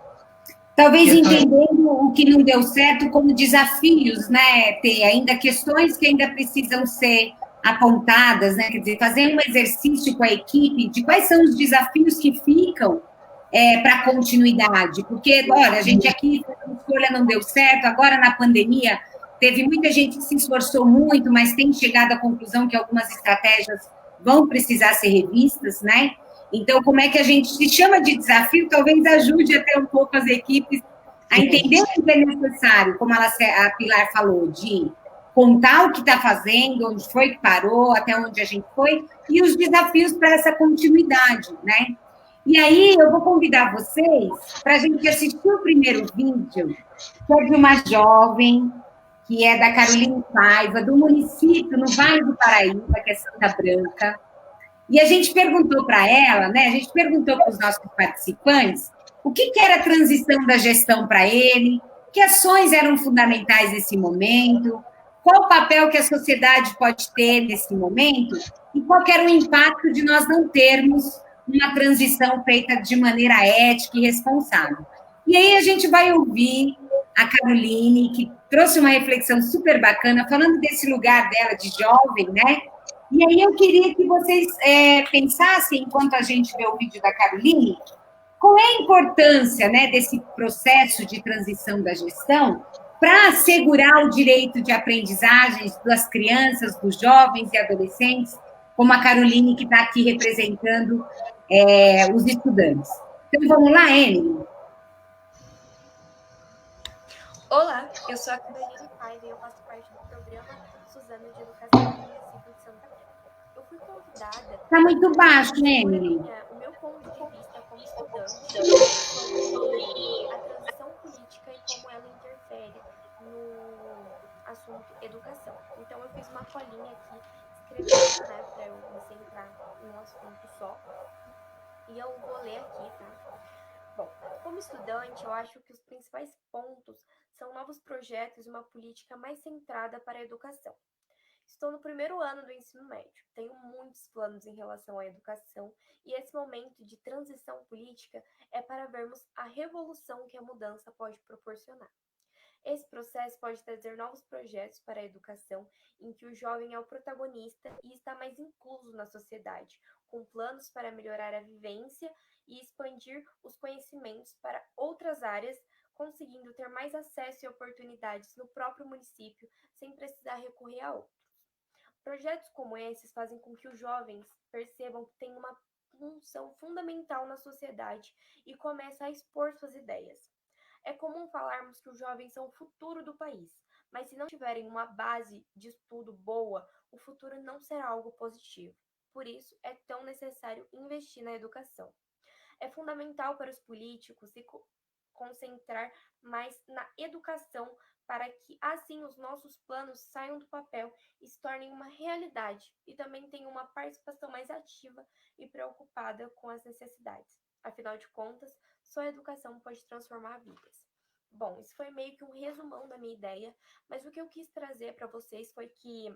Talvez entendendo o que não deu certo como desafios, né, Tê? Ainda questões que ainda precisam ser apontadas, né? Quer dizer, fazer um exercício com a equipe de quais são os desafios que ficam para a continuidade. Porque, olha, a gente aqui, a escolha não deu certo, agora na pandemia, teve muita gente que se esforçou muito, mas tem chegado à conclusão que algumas estratégias vão precisar ser revistas, né? Então, como é que a gente se chama de desafio, talvez ajude até um pouco as equipes a entender o que é necessário, como a Pilar falou, de contar o que está fazendo, onde foi que parou, até onde a gente foi, e os desafios para essa continuidade, né? E aí, eu vou convidar vocês para a gente assistir o primeiro vídeo, que é de uma jovem, que é da Caroline Paiva, do município, no Vale do Paraíba, que é Santa Branca. E a gente perguntou para ela, né? A gente perguntou para os nossos participantes o que era a transição da gestão para ele, que ações eram fundamentais nesse momento, qual o papel que a sociedade pode ter nesse momento e qual era o impacto de nós não termos uma transição feita de maneira ética e responsável. E aí a gente vai ouvir a Caroline, que trouxe uma reflexão super bacana, falando desse lugar dela de jovem, né? E aí eu queria que vocês pensassem, enquanto a gente vê o vídeo da Caroline, qual é a importância, né, desse processo de transição da gestão para assegurar o direito de aprendizagens das crianças, dos jovens e adolescentes, como a Caroline, que está aqui representando os estudantes. Então, vamos lá, Emily? Olá, eu sou a Caroline Paiva e eu faço parte do programa Suzano de Educação do município de Santa Cruz. Eu fui convidada... Está muito baixo, Emily. O meu ponto de vista como estudante sobre a transição política e como ela interfere no assunto educação. Então, eu fiz uma colinha aqui, escrevendo, né, para eu me centrar em um assunto só. E eu vou ler aqui, tá? Bom, como estudante, eu acho que os principais pontos são novos projetos e uma política mais centrada para a educação. Estou no primeiro ano do ensino médio, tenho muitos planos em relação à educação e esse momento de transição política é para vermos a revolução que a mudança pode proporcionar. Esse processo pode trazer novos projetos para a educação em que o jovem é o protagonista e está mais incluso na sociedade, com planos para melhorar a vivência e expandir os conhecimentos para outras áreas, conseguindo ter mais acesso e oportunidades no próprio município sem precisar recorrer a outros. Projetos como esses fazem com que os jovens percebam que têm uma função fundamental na sociedade e começa a expor suas ideias. É comum falarmos que os jovens são o futuro do país, mas se não tiverem uma base de estudo boa, o futuro não será algo positivo. Por isso, é tão necessário investir na educação. É fundamental para os políticos se concentrar mais na educação para que, assim, os nossos planos saiam do papel e se tornem uma realidade e também tenham uma participação mais ativa e preocupada com as necessidades. Afinal de contas, só a educação pode transformar vidas. Bom, isso foi meio que um resumão da minha ideia, mas o que eu quis trazer para vocês foi que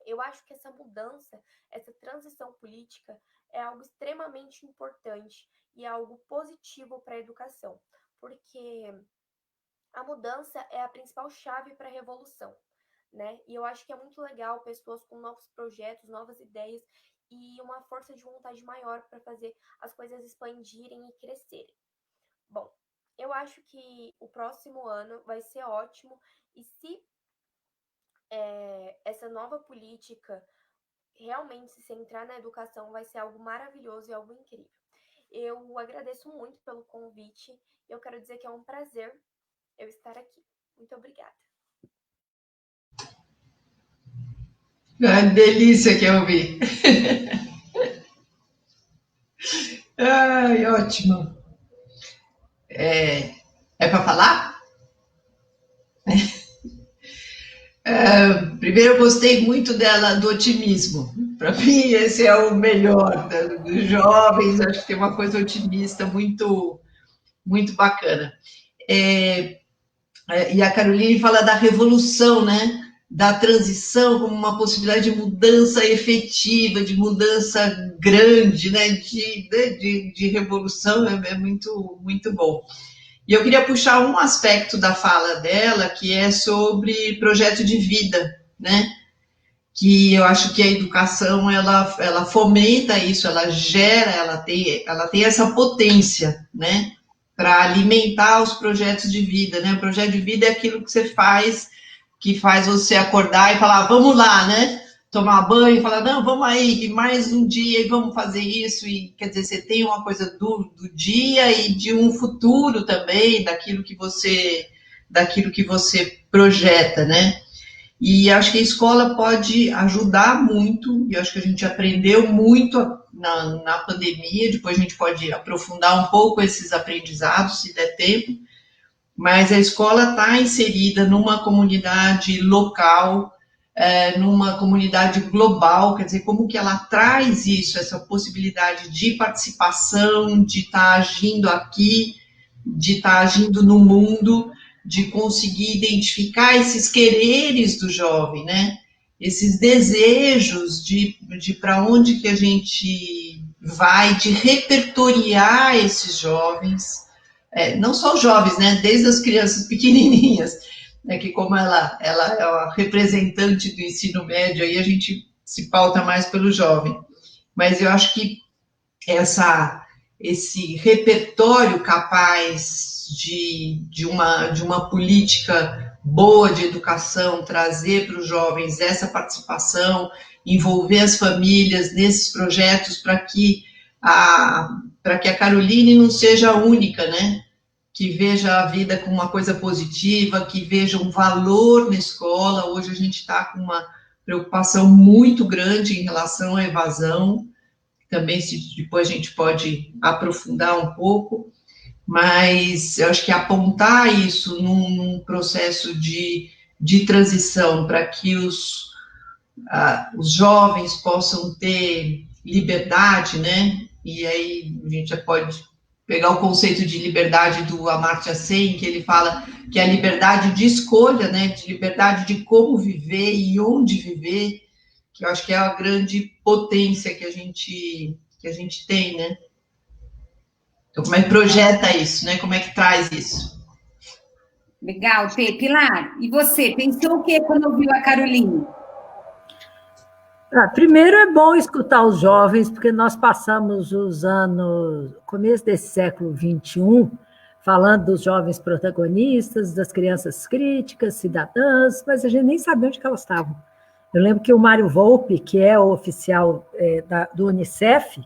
eu acho que essa mudança, essa transição política é algo extremamente importante e é algo positivo para a educação, porque a mudança é a principal chave para a revolução, né? E eu acho que é muito legal pessoas com novos projetos, novas ideias e uma força de vontade maior para fazer as coisas expandirem e crescerem. Bom, eu acho que o próximo ano vai ser ótimo e se essa nova política realmente se centrar na educação, vai ser algo maravilhoso e algo incrível. Eu agradeço muito pelo convite e eu quero dizer que é um prazer eu estar aqui. Muito obrigada. Delícia que eu ouvi. Ai, ótimo. É para falar? Primeiro, eu gostei muito dela, do otimismo. Para mim, esse é o melhor dos jovens. Acho que tem uma coisa otimista muito, muito bacana. E a Caroline fala da revolução, né? Da transição como uma possibilidade de mudança efetiva, de mudança grande, né? De revolução, é muito, muito bom. E eu queria puxar um aspecto da fala dela, que é sobre projeto de vida, né? Que eu acho que a educação, ela fomenta isso, ela gera, ela tem essa potência, né? Para alimentar os projetos de vida, né? O projeto de vida é aquilo que você faz, que faz você acordar e falar, vamos lá, né? Tomar banho e falar, não, vamos aí, mais um dia e vamos fazer isso. E, quer dizer, você tem uma coisa do dia e de um futuro também, daquilo que você projeta, né? E acho que a escola pode ajudar muito, e acho que a gente aprendeu muito na pandemia, depois a gente pode aprofundar um pouco esses aprendizados, se der tempo, mas a escola está inserida numa comunidade local, numa comunidade global, quer dizer, como que ela traz isso, essa possibilidade de participação, de estar agindo aqui, de estar agindo no mundo, de conseguir identificar esses quereres do jovem, né? Esses desejos de para onde que a gente vai, de repertoriar esses jovens, não só os jovens, né? Desde as crianças pequenininhas, né? Que como ela é a representante do ensino médio, aí a gente se pauta mais pelo jovem. Mas eu acho que esse repertório capaz de uma política boa de educação, trazer para os jovens essa participação, envolver as famílias nesses projetos para que a Caroline não seja a única, né? Que veja a vida como uma coisa positiva, que veja um valor na escola. Hoje a gente está com uma preocupação muito grande em relação à evasão, também se depois a gente pode aprofundar um pouco, mas eu acho que apontar isso num processo de transição para que os jovens possam ter liberdade, né? E aí a gente já pode pegar o conceito de liberdade do Amartya Sen, que ele fala que é a liberdade de escolha, né? De liberdade de como viver e onde viver, que eu acho que é a grande potência que a gente tem, né? Então, como é que projeta isso, né? Como é que traz isso? Legal, Pê. Pilar, e você? Pensou o quê quando ouviu a Caroline? Primeiro é bom escutar os jovens, porque nós passamos os anos, começo desse século XXI, falando dos jovens protagonistas, das crianças críticas, cidadãs, mas a gente nem sabia onde que elas estavam. Eu lembro que o Mário Volpi, que é o oficial do Unicef,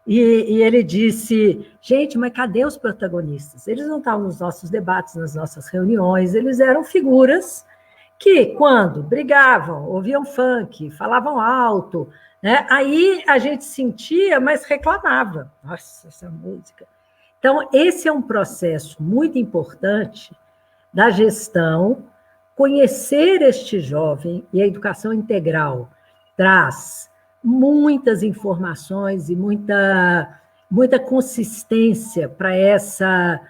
E ele disse, gente, mas cadê os protagonistas? Eles não estavam nos nossos debates, nas nossas reuniões, eles eram figuras que, quando brigavam, ouviam funk, falavam alto, né? Aí a gente sentia, mas reclamava. Nossa, essa música. Então, esse é um processo muito importante da gestão, conhecer este jovem, e a educação integral traz muitas informações e muita consistência para essa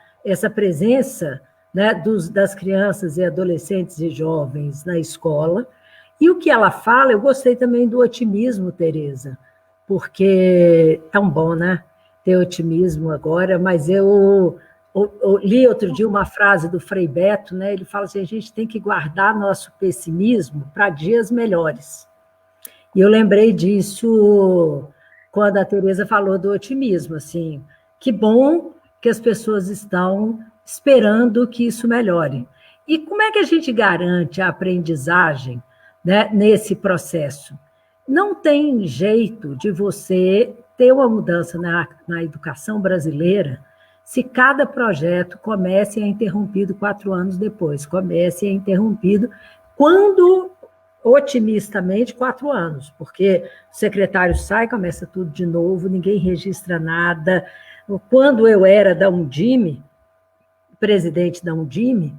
presença, né, das crianças e adolescentes e jovens na escola. E o que ela fala, eu gostei também do otimismo, Tereza, porque tão bom, né, ter otimismo agora, mas eu li outro dia uma frase do Frei Beto, né, ele fala assim, a gente tem que guardar nosso pessimismo para dias melhores. E eu lembrei disso quando a Tereza falou do otimismo, assim, que bom que as pessoas estão esperando que isso melhore. E como é que a gente garante a aprendizagem, né, nesse processo? Não tem jeito de você ter uma mudança na educação brasileira se cada projeto comece e é interrompido 4 anos depois, comece e é interrompido quando, otimistamente, 4 anos, porque o secretário sai, começa tudo de novo, ninguém registra nada. Quando eu era da Undime, presidente da Undime,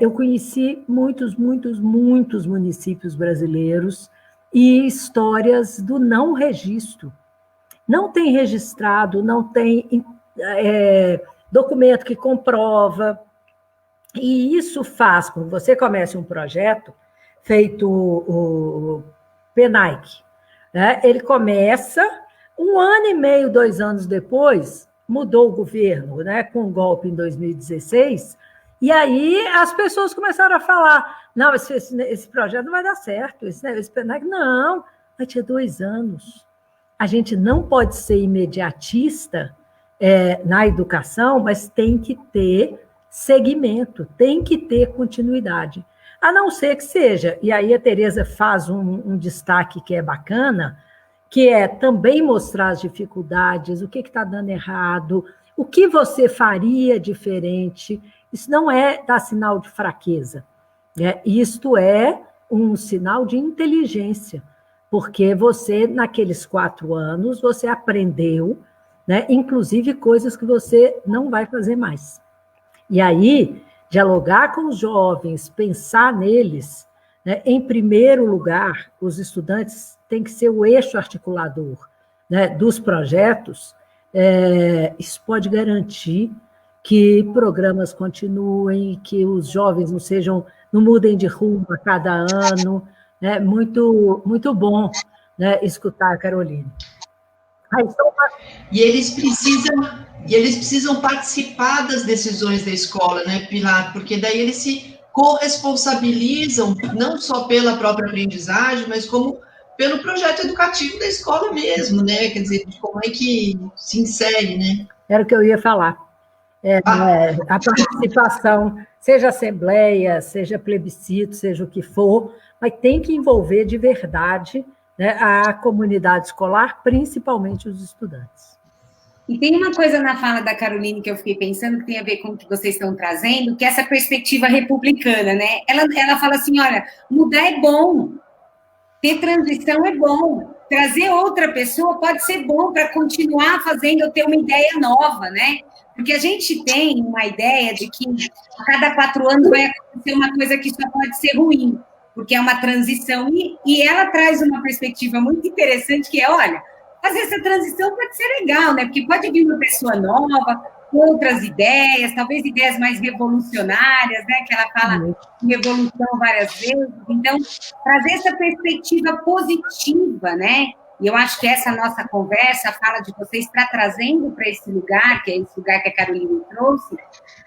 eu conheci muitos municípios brasileiros e histórias do não registro. Não tem registrado, não tem documento que comprova, e isso faz, quando você começa um projeto, feito o PENAIC, né? Ele começa, 1 ano e meio, 2 anos depois, mudou o governo, né, com o golpe em 2016, e aí as pessoas começaram a falar, não, esse projeto não vai dar certo, esse PENAIC, não, vai ter 2 anos. A gente não pode ser imediatista na educação, mas tem que ter segmento, tem que ter continuidade. A não ser que seja, e aí a Tereza faz um destaque que é bacana, que é também mostrar as dificuldades, o que está dando errado, o que você faria diferente. Isso não é dar sinal de fraqueza, né? Isto é um sinal de inteligência, porque você, naqueles 4 anos, você aprendeu, né, inclusive coisas que você não vai fazer mais. E aí, dialogar com os jovens, pensar neles, né, em primeiro lugar, os estudantes têm que ser o eixo articulador, né, dos projetos, isso pode garantir que programas continuem, que os jovens não mudem de rumo a cada ano. É muito bom, né, escutar a Caroline. E eles precisam participar das decisões da escola, né, Pilar? Porque daí eles se corresponsabilizam não só pela própria aprendizagem, mas como pelo projeto educativo da escola mesmo, né? Quer dizer, como é que se insere, né? Era o que eu ia falar. A participação, seja assembleia, seja plebiscito, seja o que for, mas tem que envolver de verdade, né, a comunidade escolar, principalmente os estudantes. E tem uma coisa na fala da Caroline que eu fiquei pensando, que tem a ver com o que vocês estão trazendo, que é essa perspectiva republicana, né? Ela fala assim, olha, mudar é bom, ter transição é bom, trazer outra pessoa pode ser bom para continuar fazendo eu ter uma ideia nova, né? Porque a gente tem uma ideia de que a cada 4 anos vai acontecer uma coisa que só pode ser ruim, porque é uma transição, e ela traz uma perspectiva muito interessante, que é, olha, fazer essa transição pode ser legal, né? Porque pode vir uma pessoa nova, com outras ideias, talvez ideias mais revolucionárias, né? Que ela fala de revolução várias vezes. Então, trazer essa perspectiva positiva, né? E eu acho que essa nossa conversa, a fala de vocês, está trazendo para esse lugar, que é esse lugar que a Caroline trouxe,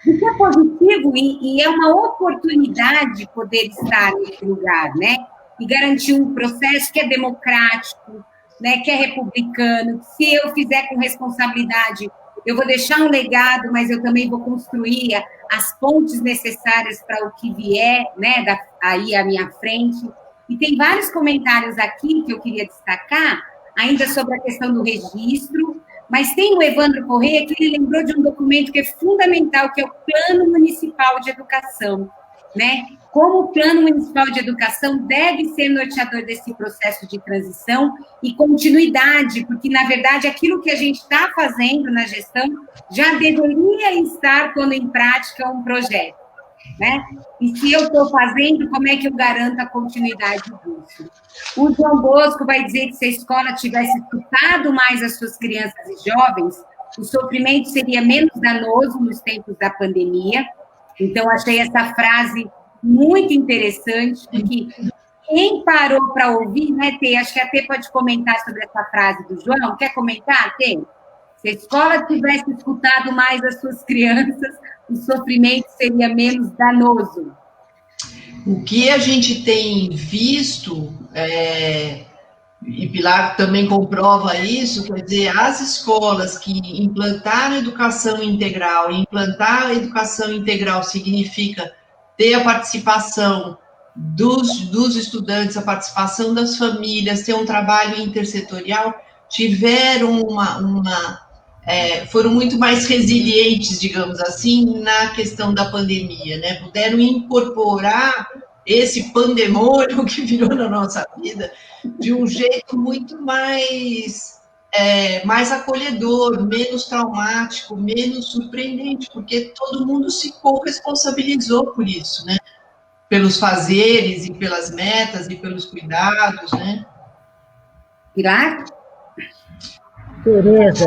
que é positivo e é uma oportunidade poder estar nesse lugar, né? E garantir um processo que é democrático, né, que é republicano. Se eu fizer com responsabilidade, eu vou deixar um legado, mas eu também vou construir as pontes necessárias para o que vier, né, aí à minha frente. E tem vários comentários aqui que eu queria destacar. ainda sobre a questão do registro, mas tem o Evandro Correia, que ele lembrou de um documento que é fundamental, que é o Plano Municipal de Educação, né? Como o Plano Municipal de Educação deve ser norteador desse processo de transição e continuidade, porque, na verdade, aquilo que a gente está fazendo na gestão já deveria estar pondo em prática um projeto, né? E se eu estou fazendo, como é que eu garanto a continuidade disso? O João Bosco vai dizer que se a escola tivesse escutado mais as suas crianças e jovens, o sofrimento seria menos danoso nos tempos da pandemia. Então, achei essa frase muito interessante, porque quem parou para ouvir, né, Tê? Acho que a Tê pode comentar sobre essa frase do João. Quer comentar, Tê? Se a escola tivesse escutado mais as suas crianças, o sofrimento seria menos danoso. O que a gente tem visto, e Pilar também comprova isso, quer dizer, as escolas que implantaram educação integral, e implantar a educação integral significa ter a participação dos estudantes, a participação das famílias, ter um trabalho intersetorial, tiveram foram muito mais resilientes, digamos assim, na questão da pandemia, né? Puderam incorporar esse pandemônio que virou na nossa vida de um jeito muito mais acolhedor, menos traumático, menos surpreendente, porque todo mundo se corresponsabilizou por isso, né? Pelos fazeres e pelas metas e pelos cuidados, né? Pilar? Tereza,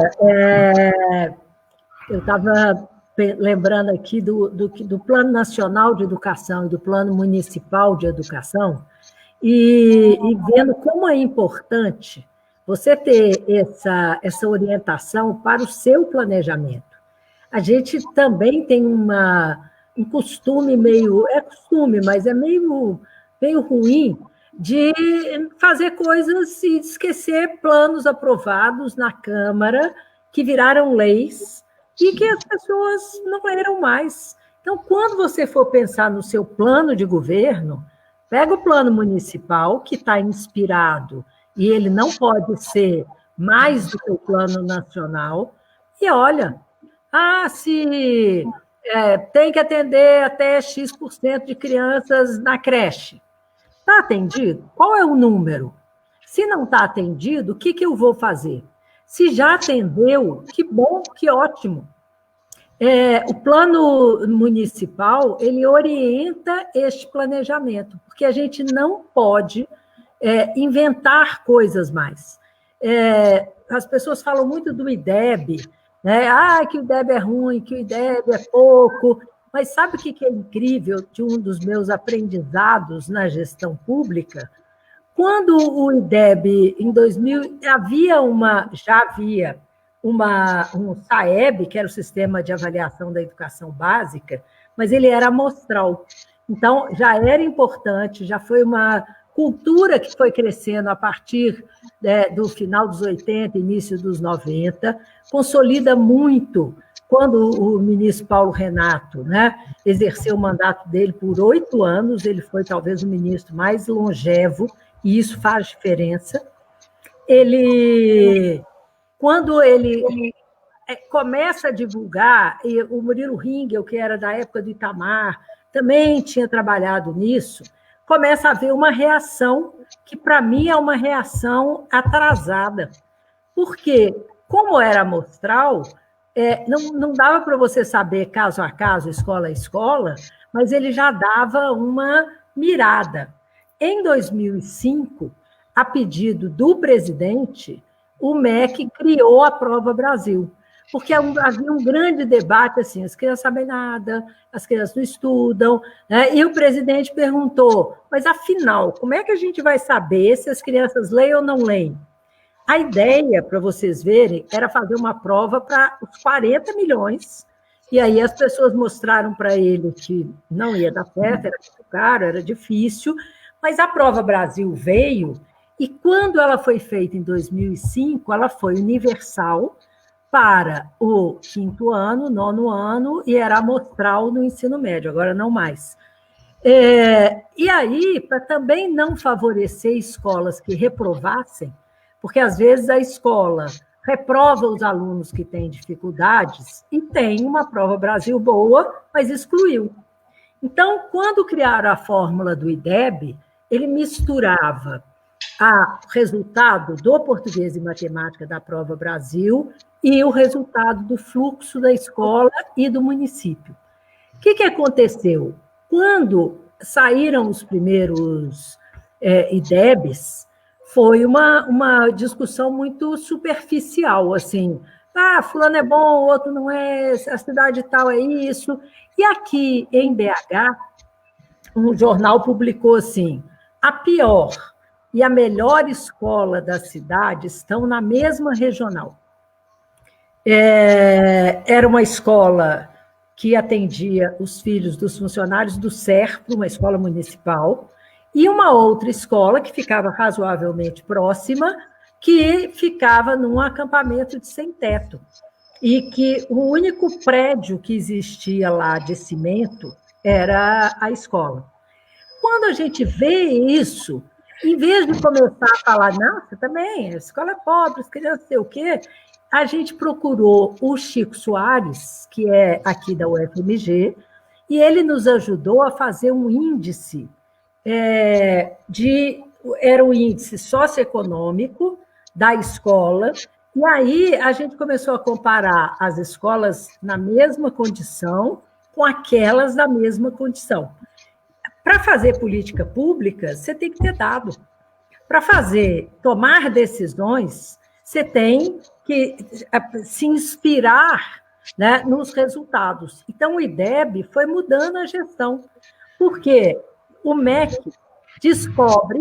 eu estava lembrando aqui do Plano Nacional de Educação e do Plano Municipal de Educação e vendo como é importante você ter essa orientação para o seu planejamento. A gente também tem um costume mas é meio ruim de fazer coisas e esquecer planos aprovados na Câmara que viraram leis e que as pessoas não leram mais. Então, quando você for pensar no seu plano de governo, pega o plano municipal, que está inspirado, e ele não pode ser mais do que o plano nacional, e olha, se tem que atender até X% de crianças na creche. Está atendido? Qual é o número? Se não está atendido, o que eu vou fazer? Se já atendeu, que bom, que ótimo. O plano municipal, ele orienta este planejamento, porque a gente não pode inventar coisas mais. As pessoas falam muito do IDEB, né? Que o IDEB é ruim, que o IDEB é pouco. Mas sabe o que é incrível de um dos meus aprendizados na gestão pública? Quando o IDEB, em 2000, já havia um SAEB, que era o Sistema de Avaliação da Educação Básica, mas ele era amostral. Então, já era importante, já foi uma cultura que foi crescendo a partir do final dos 80, início dos 90, consolida muito quando o ministro Paulo Renato, né, exerceu o mandato dele por 8 anos, ele foi talvez o ministro mais longevo, e isso faz diferença. Quando ele começa a divulgar, e o Murilo Ringel, que era da época do Itamar, também tinha trabalhado nisso, começa a haver uma reação que, para mim, é uma reação atrasada. Porque, como era amostral, não dava para você saber caso a caso, escola a escola, mas ele já dava uma mirada. Em 2005, a pedido do presidente, o MEC criou a Prova Brasil, porque havia um grande debate, assim, as crianças sabem nada, as crianças não estudam, né? E o presidente perguntou, mas afinal, como é que a gente vai saber se as crianças leem ou não leem? A ideia, para vocês verem, era fazer uma prova para os 40 milhões, e aí as pessoas mostraram para ele que não ia dar certo, era muito caro, era difícil, mas a Prova Brasil veio, e quando ela foi feita em 2005, ela foi universal para o 5º ano, 9º ano, e era amostral no ensino médio, agora não mais. E aí, para também não favorecer escolas que reprovassem, porque às vezes a escola reprova os alunos que têm dificuldades e tem uma prova Brasil boa, mas excluiu. Então, quando criaram a fórmula do IDEB, ele misturava o resultado do português e matemática da prova Brasil e o resultado do fluxo da escola e do município. O que aconteceu? Quando saíram os primeiros IDEBs, foi uma discussão muito superficial, assim, fulano é bom, outro não é, a cidade tal é isso. E aqui em BH, um jornal publicou assim, a pior e a melhor escola da cidade estão na mesma regional. Era uma escola que atendia os filhos dos funcionários do SERPRO, uma escola municipal, e uma outra escola que ficava razoavelmente próxima, que ficava num acampamento de sem-teto, e que o único prédio que existia lá de cimento era a escola. Quando a gente vê isso, em vez de começar a falar, nossa, também, a escola é pobre, as crianças sei o quê, a gente procurou o Chico Soares, que é aqui da UFMG, e ele nos ajudou a fazer um índice era o índice socioeconômico da escola, e aí a gente começou a comparar as escolas na mesma condição com aquelas da mesma condição. Para fazer política pública, você tem que ter dado. Para tomar decisões, você tem que se inspirar, né, nos resultados. Então, o IDEB foi mudando a gestão, porque o MEC descobre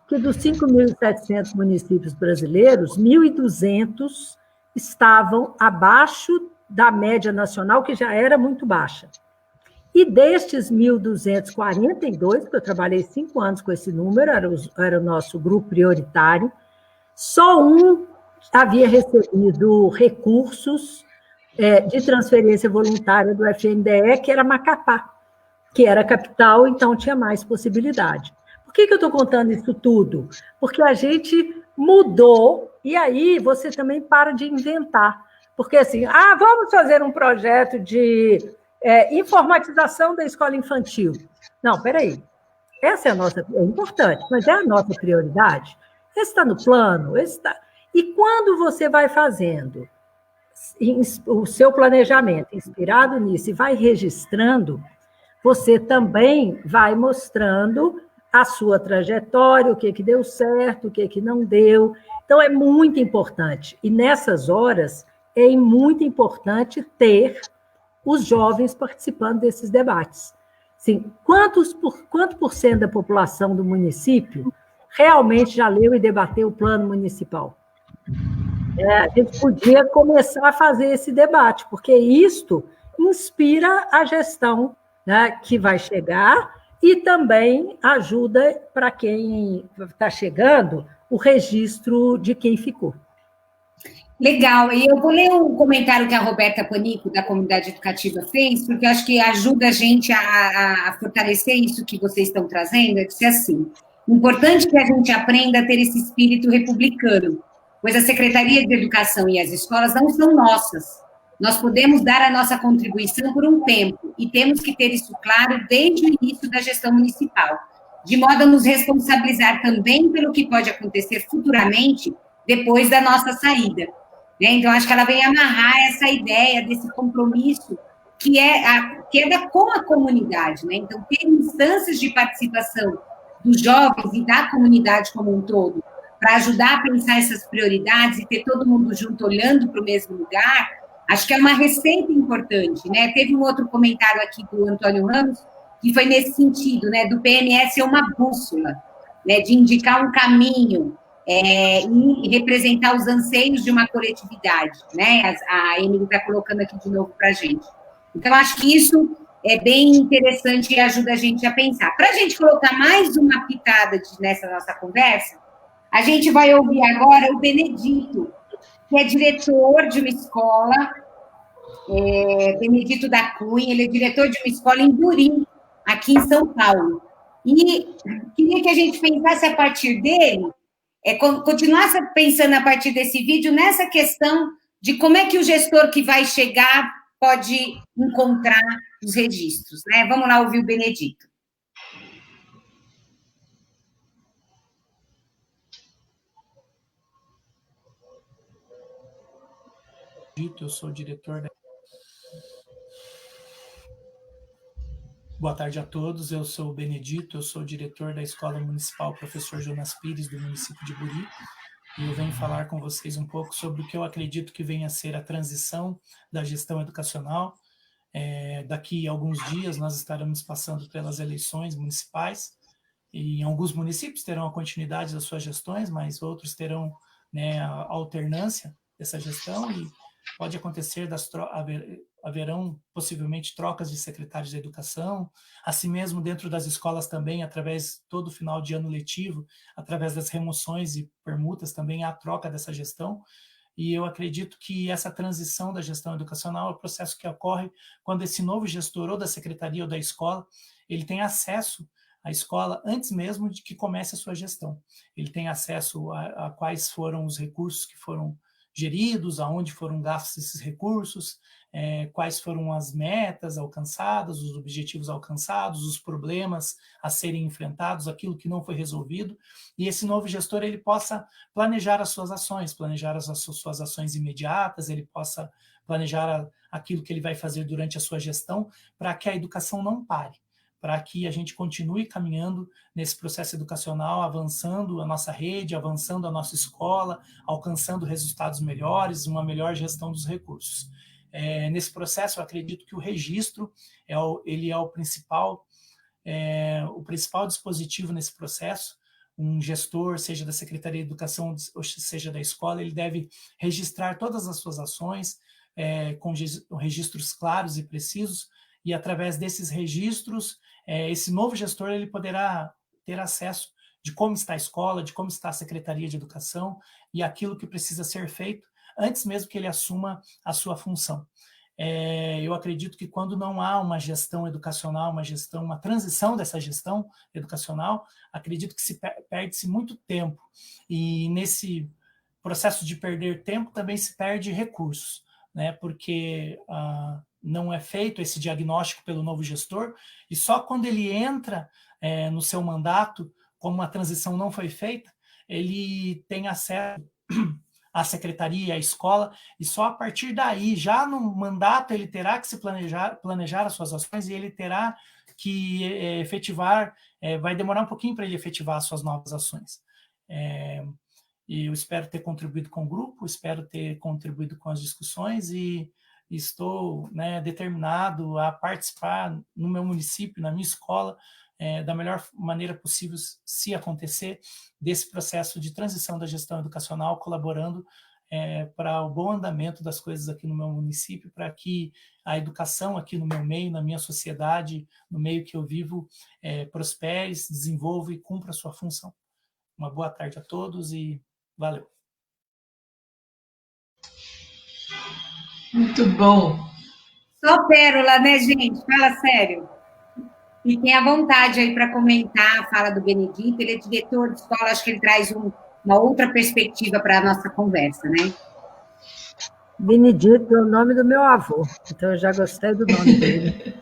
que dos 5.700 municípios brasileiros, 1.200 estavam abaixo da média nacional, que já era muito baixa. E destes 1.242, porque eu trabalhei 5 anos com esse número, era o nosso grupo prioritário, só um havia recebido recursos de transferência voluntária do FNDE, que era Macapá, que era a capital, então tinha mais possibilidade. Por que eu estou contando isso tudo? Porque a gente mudou, e aí você também para de inventar. Porque assim, vamos fazer um projeto de informatização da escola infantil. Não, peraí. Essa é importante, mas é a nossa prioridade. Esse está no plano, E quando você vai fazendo o seu planejamento inspirado nisso e vai registrando, você também vai mostrando a sua trajetória, o que deu certo, o que não deu. Então, é muito importante. E nessas horas, é muito importante ter os jovens participando desses debates. Assim, quanto por cento da população do município realmente já leu e debateu o plano municipal? A gente podia começar a fazer esse debate, porque isto inspira a gestão, né, que vai chegar e também ajuda para quem está chegando o registro de quem ficou. Legal, e eu vou ler um comentário que a Roberta Panico, da Comunidade Educativa, fez, porque eu acho que ajuda a gente a fortalecer isso que vocês estão trazendo. Ela disse assim, importante que a gente aprenda a ter esse espírito republicano, pois a Secretaria de Educação e as escolas não são nossas. Nós podemos dar a nossa contribuição por um tempo, e temos que ter isso claro desde o início da gestão municipal, de modo a nos responsabilizar também pelo que pode acontecer futuramente, depois da nossa saída. Então, acho que ela vem amarrar essa ideia desse compromisso que é com a comunidade, né? Então, ter instâncias de participação dos jovens e da comunidade como um todo, para ajudar a pensar essas prioridades e ter todo mundo junto olhando para o mesmo lugar, acho que é uma receita importante, né? Teve um outro comentário aqui do Antônio Ramos, que foi nesse sentido, né? Do PMS ser uma bússola, né? De indicar um caminho, e representar os anseios de uma coletividade, né? A Emily está colocando aqui de novo para a gente. Então, acho que isso é bem interessante e ajuda a gente a pensar. Para a gente colocar mais uma pitada nessa nossa conversa, a gente vai ouvir agora o Benedito, que é diretor de uma escola, Benedito da Cunha, ele é diretor de uma escola em Burim, aqui em São Paulo. E queria que a gente pensasse a partir dele, continuar pensando a partir desse vídeo nessa questão de como é que o gestor que vai chegar pode encontrar os registros, né? Vamos lá ouvir o Benedito. Eu sou o diretor da... Boa tarde a todos, eu sou o Benedito, eu sou o diretor da Escola Municipal Professor Jonas Pires, do município de Buri, e eu venho falar com vocês um pouco sobre o que eu acredito que venha a ser a transição da gestão educacional. Daqui a alguns dias nós estaremos passando pelas eleições municipais, e em alguns municípios terão a continuidade das suas gestões, mas outros terão, né, a alternância dessa gestão, e pode acontecer, haverão possivelmente trocas de secretários de educação, assim mesmo dentro das escolas também, através todo final de ano letivo, através das remoções e permutas também há troca dessa gestão, e eu acredito que essa transição da gestão educacional é o processo que ocorre quando esse novo gestor ou da secretaria ou da escola, ele tem acesso à escola antes mesmo de que comece a sua gestão. Ele tem acesso a quais foram os recursos que foram geridos, aonde foram gastos esses recursos, quais foram as metas alcançadas, os objetivos alcançados, os problemas a serem enfrentados, aquilo que não foi resolvido, e esse novo gestor ele possa planejar as suas ações, planejar as suas ações imediatas, ele possa planejar aquilo que ele vai fazer durante a sua gestão, para que a educação não pare, para que a gente continue caminhando nesse processo educacional, avançando a nossa rede, avançando a nossa escola, alcançando resultados melhores, uma melhor gestão dos recursos. Nesse processo, eu acredito que o registro ele é o principal dispositivo nesse processo. Um gestor, seja da Secretaria de Educação ou seja da escola, ele deve registrar todas as suas ações com registros claros e precisos, e através desses registros, esse novo gestor ele poderá ter acesso de como está a escola, de como está a Secretaria de Educação e aquilo que precisa ser feito antes mesmo que ele assuma a sua função. Eu acredito que quando não há uma gestão educacional, uma transição dessa gestão educacional, acredito que perde-se muito tempo, e nesse processo de perder tempo também se perde recursos, né? Porque não é feito esse diagnóstico pelo novo gestor, e só quando ele entra no seu mandato, como a transição não foi feita, ele tem acesso à secretaria, à escola, e só a partir daí, já no mandato, ele terá que se planejar as suas ações, e ele terá que efetivar, vai demorar um pouquinho para ele efetivar as suas novas ações. E eu espero ter contribuído com o grupo, espero ter contribuído com as discussões, e estou, né, determinado a participar no meu município, na minha escola, da melhor maneira possível, se acontecer, desse processo de transição da gestão educacional, colaborando para o bom andamento das coisas aqui no meu município, para que a educação aqui no meu meio, na minha sociedade, no meio que eu vivo, prospere, se desenvolva e cumpra a sua função. Uma boa tarde a todos e valeu. Muito bom. Só pérola, né, gente? Fala sério. Fiquem à vontade aí para comentar a fala do Benedito. Ele é diretor de escola, acho que ele traz uma outra perspectiva para a nossa conversa, né? Benedito é o nome do meu avô, então eu já gostei do nome dele.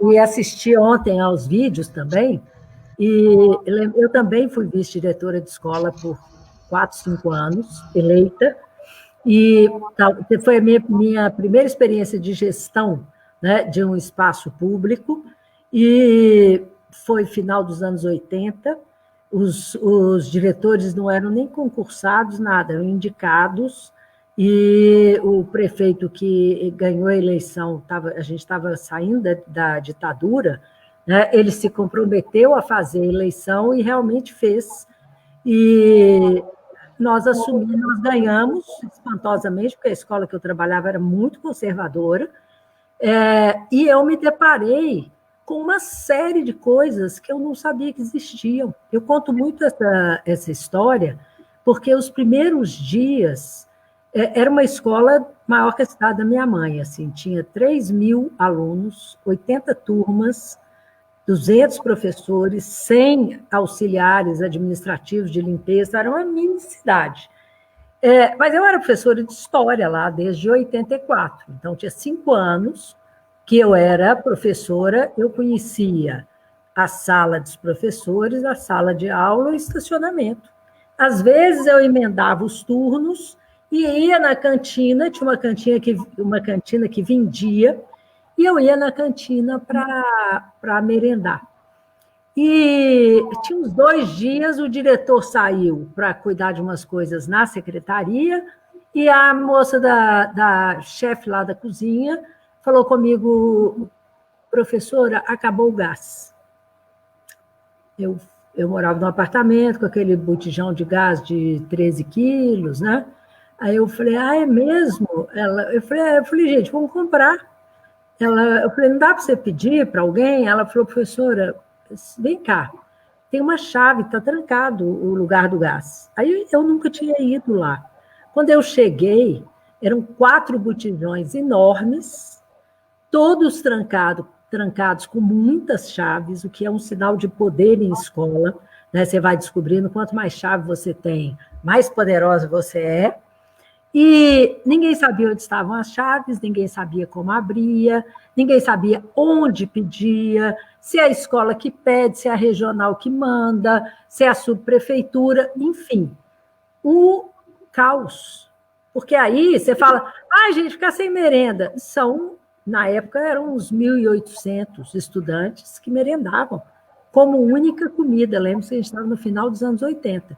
E assisti ontem aos vídeos também, e eu também fui vice-diretora de escola por 4, 5 anos, eleita, e foi a minha primeira experiência de gestão, né, de um espaço público, e foi final dos anos 80, os diretores não eram nem concursados, nada, eram indicados, e o prefeito que ganhou a eleição, a gente estava saindo da ditadura, né, ele se comprometeu a fazer a eleição e realmente fez, e nós assumimos, nós ganhamos espantosamente, porque a escola que eu trabalhava era muito conservadora, e eu me deparei com uma série de coisas que eu não sabia que existiam. Eu conto muito essa história, porque os primeiros dias, era uma escola maior que a cidade da minha mãe, assim, tinha 3.000 alunos, 80 turmas, 200 professores, 100 auxiliares administrativos de limpeza, era uma mini cidade. Mas eu era professora de história lá desde 84, então tinha 5 anos que eu era professora, eu conhecia a sala dos professores, a sala de aula e o estacionamento. Às vezes eu emendava os turnos e ia na cantina, tinha uma cantina que vendia, e eu ia na cantina para merendar. E tinha uns 2 dias, o diretor saiu para cuidar de umas coisas na secretaria, e a moça da chefe lá da cozinha falou comigo: professora, acabou o gás. Eu morava num apartamento com aquele botijão de gás de 13 quilos, né? Aí eu falei: é mesmo? Eu falei, gente, vamos comprar. Eu falei, não dá para você pedir para alguém? Ela falou: professora, vem cá, tem uma chave, está trancado o lugar do gás. Aí eu nunca tinha ido lá. Quando eu cheguei, eram 4 botijões enormes, todos trancados com muitas chaves, o que é um sinal de poder em escola, né? Você vai descobrindo quanto mais chave você tem, mais poderosa você é. E ninguém sabia onde estavam as chaves, ninguém sabia como abria, ninguém sabia onde pedia, se é a escola que pede, se é a regional que manda, se é a subprefeitura, enfim. O caos. Porque aí você fala: gente, ficar sem merenda. Na época, eram uns 1.800 estudantes que merendavam como única comida. Lembro que a gente estava no final dos anos 80.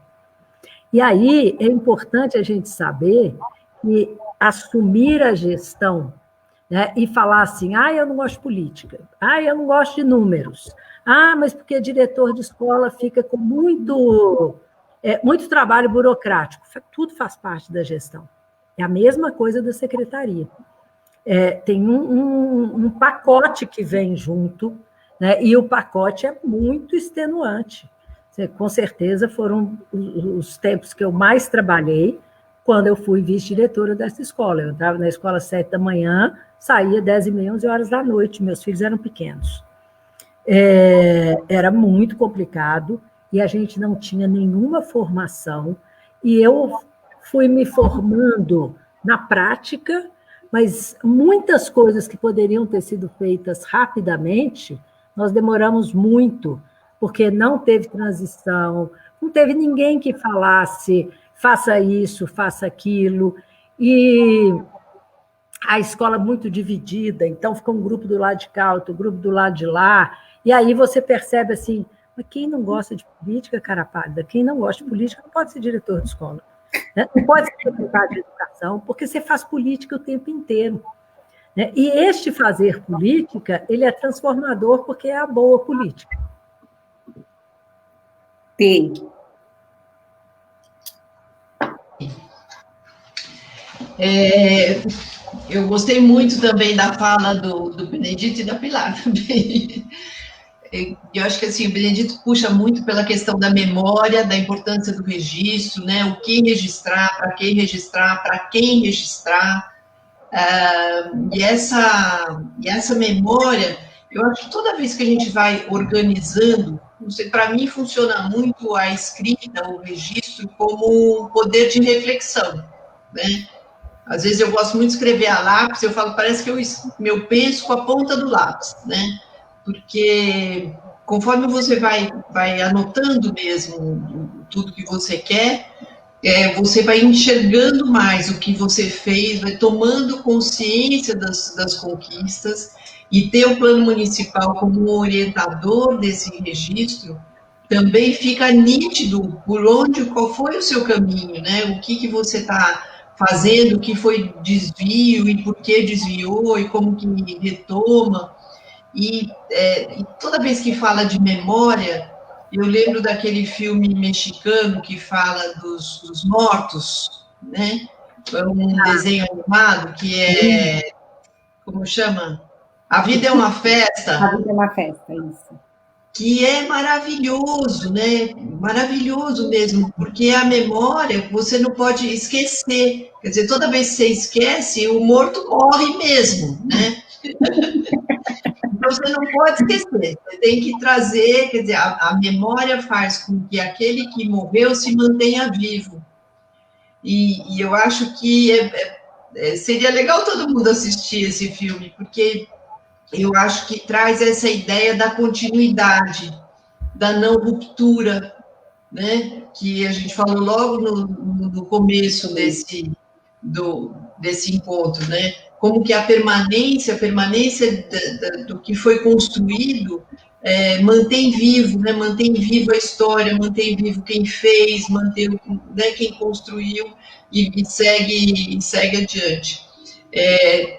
E aí é importante a gente saber que assumir a gestão, né, e falar assim: eu não gosto de política, eu não gosto de números, mas porque diretor de escola fica com muito trabalho burocrático. Tudo faz parte da gestão. É a mesma coisa da secretaria. Tem um pacote que vem junto, né, e o pacote é muito extenuante. Com certeza foram os tempos que eu mais trabalhei quando eu fui vice-diretora dessa escola. Eu entrava na escola às 7 da manhã, saía 10h30, 11 horas da noite, meus filhos eram pequenos. Era muito complicado e a gente não tinha nenhuma formação, e eu fui me formando na prática, mas muitas coisas que poderiam ter sido feitas rapidamente, nós demoramos muito, porque não teve transição, não teve ninguém que falasse: faça isso, faça aquilo, e a escola muito dividida, então fica um grupo do lado de cá, outro grupo do lado de lá, e aí você percebe assim: mas quem não gosta de política, cara pálida, quem não gosta de política não pode ser diretor de escola, né? Não pode ser secretário de educação, porque você faz política o tempo inteiro, né? E este fazer política, ele é transformador, porque é a boa política. Tem. Eu gostei muito também da fala do Benedito e da Pilar também. Eu acho que assim, o Benedito puxa muito pela questão da memória, da importância do registro, né? O que registrar, para quem registrar, para quem registrar. E essa memória, eu acho que toda vez que a gente vai organizando, para mim funciona muito a escrita, o registro, como um poder de reflexão, né? Às vezes eu gosto muito de escrever a lápis, eu falo, parece que eu penso com a ponta do lápis, né? Porque conforme você vai anotando mesmo tudo que você quer, você vai enxergando mais o que você fez, vai tomando consciência das conquistas, e ter o plano municipal como orientador desse registro também fica nítido qual foi o seu caminho, né? O que você está fazendo, o que foi desvio e por que desviou e como que retoma. E toda vez que fala de memória, eu lembro daquele filme mexicano que fala dos mortos, né? É um desenho animado que é, como chama? A Vida é uma Festa. A Vida é uma Festa, isso. Que é maravilhoso, né? Maravilhoso mesmo, porque a memória você não pode esquecer. Quer dizer, toda vez que você esquece, o morto morre mesmo, né? Então, você não pode esquecer, você tem que trazer, quer dizer, a memória faz com que aquele que morreu se mantenha vivo. E eu acho que seria legal todo mundo assistir esse filme, porque eu acho que traz essa ideia da continuidade, da não ruptura, né? Que a gente falou logo no começo desse encontro, né? Como que a permanência do que foi construído mantém vivo, né? Mantém viva a história, mantém vivo quem fez, mantém, né, quem construiu e segue adiante.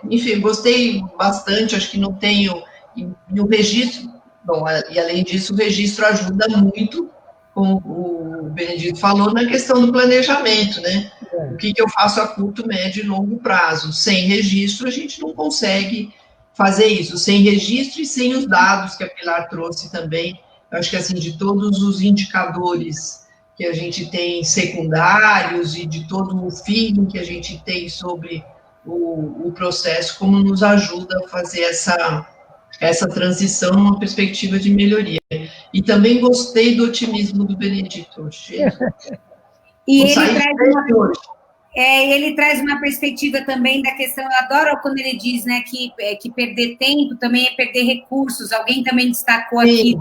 Enfim, gostei bastante, acho que não tenho. E o registro, bom, e além disso, o registro ajuda muito, como o Benedito falou, na questão do planejamento, né? O que eu faço a curto, médio e longo prazo? Sem registro, a gente não consegue fazer isso. Sem registro e sem os dados que a Pilar trouxe também. Eu acho que, assim, de todos os indicadores que a gente tem secundários e de todo o feeling que a gente tem sobre o processo, como nos ajuda a fazer essa transição numa perspectiva de melhoria. E também gostei do otimismo do Benedito hoje. E ele traz uma perspectiva também da questão, eu adoro quando ele diz, né, que perder tempo também é perder recursos. Alguém também destacou aqui,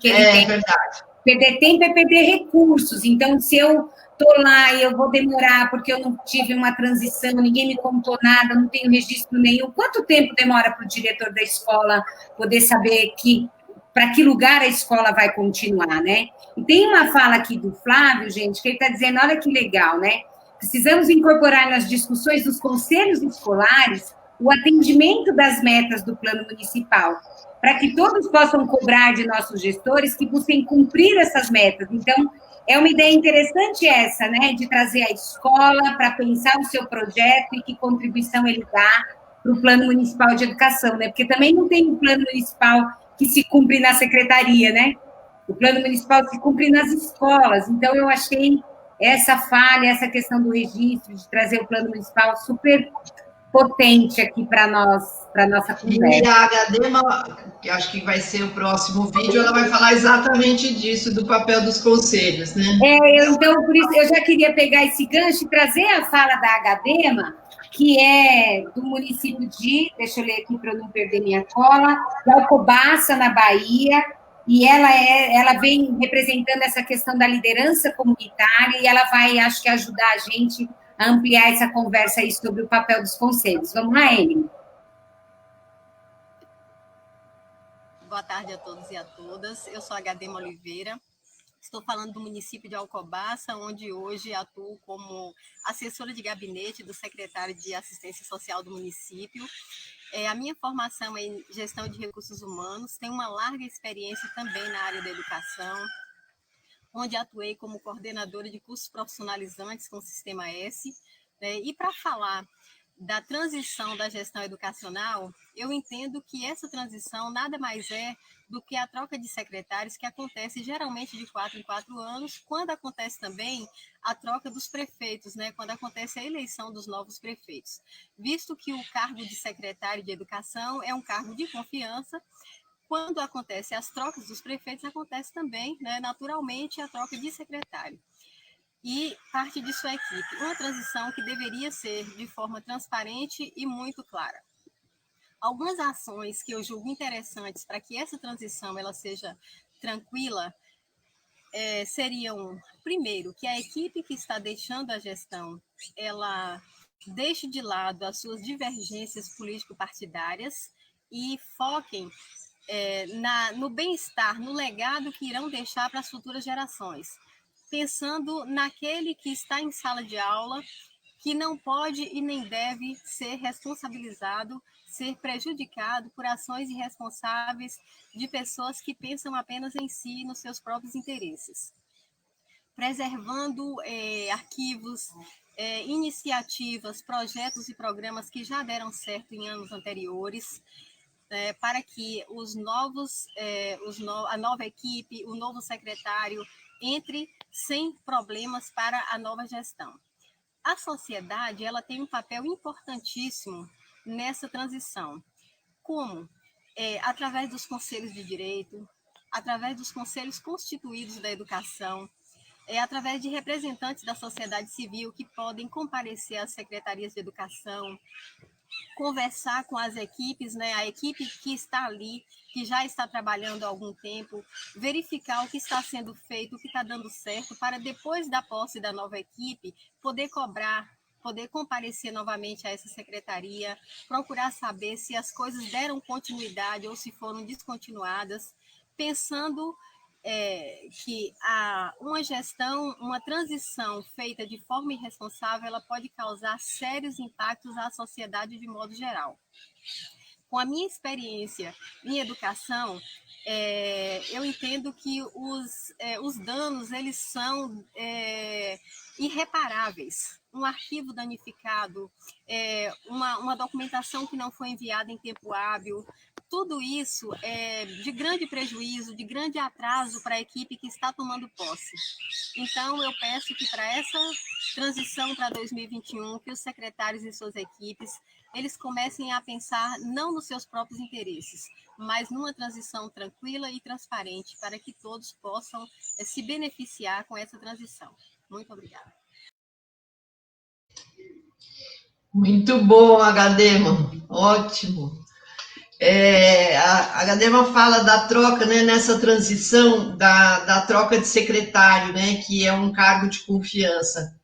que ele tem. Verdade. Perder tempo é perder recursos. Então, se eu estou lá e eu vou demorar porque eu não tive uma transição, ninguém me contou nada, não tenho registro nenhum, quanto tempo demora para o diretor da escola poder saber para que lugar a escola vai continuar, né? E tem uma fala aqui do Flávio, gente, que ele está dizendo, olha que legal, né? Precisamos incorporar nas discussões dos conselhos escolares o atendimento das metas do plano municipal, para que todos possam cobrar de nossos gestores que busquem cumprir essas metas. Então, é uma ideia interessante essa, né, de trazer a escola para pensar o seu projeto e que contribuição ele dá para o Plano Municipal de Educação, né, porque também não tem um plano municipal que se cumpre na secretaria, né, o Plano Municipal se cumpre nas escolas. Então, eu achei essa falha, essa questão do registro, de trazer o Plano Municipal super potente aqui para nossa conversa. E a Agadema, que acho que vai ser o próximo vídeo, ela vai falar exatamente disso, do papel dos conselhos, né? Então, por isso, eu já queria pegar esse gancho e trazer a fala da Agadema, que é do município de, deixa eu ler aqui para eu não perder minha cola, de Alcobaça, na Bahia, e ela vem representando essa questão da liderança comunitária, e ela vai, acho que, ajudar a gente a ampliar essa conversa aí sobre o papel dos conselhos. Vamos lá, Emily. Boa tarde a todos e a todas. Eu sou a Agadema Oliveira. Estou falando do município de Alcobaça, onde hoje atuo como assessora de gabinete do secretário de Assistência Social do município. A minha formação é em gestão de recursos humanos, tenho uma larga experiência também na área da educação, onde atuei como coordenadora de cursos profissionalizantes com o Sistema S. E para falar da transição da gestão educacional, eu entendo que essa transição nada mais é do que a troca de secretários, que acontece geralmente de 4 em 4 anos, quando acontece também a troca dos prefeitos, né, quando acontece a eleição dos novos prefeitos. Visto que o cargo de secretário de educação é um cargo de confiança, quando acontece as trocas dos prefeitos, acontece também, né, naturalmente, a troca de secretário. E parte de sua equipe. Uma transição que deveria ser de forma transparente e muito clara. Algumas ações que eu julgo interessantes para que essa transição ela seja tranquila seriam, primeiro, que a equipe que está deixando a gestão, ela deixe de lado as suas divergências político-partidárias e foquem no bem-estar, no legado que irão deixar para as futuras gerações, pensando naquele que está em sala de aula, que não pode e nem deve ser responsabilizado, ser prejudicado por ações irresponsáveis de pessoas que pensam apenas em si e nos seus próprios interesses. Preservando arquivos, iniciativas, projetos e programas que já deram certo em anos anteriores, para que a nova equipe, o novo secretário, entre sem problemas para a nova gestão. A sociedade ela tem um papel importantíssimo nessa transição. Como? Através dos conselhos de direito, através dos conselhos constituídos da educação, através de representantes da sociedade civil que podem comparecer às secretarias de educação, conversar com as equipes, né, a equipe que está ali, que já está trabalhando há algum tempo, verificar o que está sendo feito, o que está dando certo, para depois da posse da nova equipe, poder cobrar, poder comparecer novamente a essa secretaria, procurar saber se as coisas deram continuidade ou se foram descontinuadas, pensando que uma gestão, uma transição feita de forma irresponsável, ela pode causar sérios impactos à sociedade de modo geral. Com a minha experiência em educação, eu entendo que os danos, eles são irreparáveis. Um arquivo danificado, uma documentação que não foi enviada em tempo hábil, tudo isso é de grande prejuízo, de grande atraso para a equipe que está tomando posse. Então, eu peço que para essa transição para 2021, que os secretários e suas equipes, eles comecem a pensar não nos seus próprios interesses, mas numa transição tranquila e transparente, para que todos possam se beneficiar com essa transição. Muito obrigada. Muito bom, Gadema, ótimo. A Gadema fala da troca, né, nessa transição da troca de secretário, né, que é um cargo de confiança.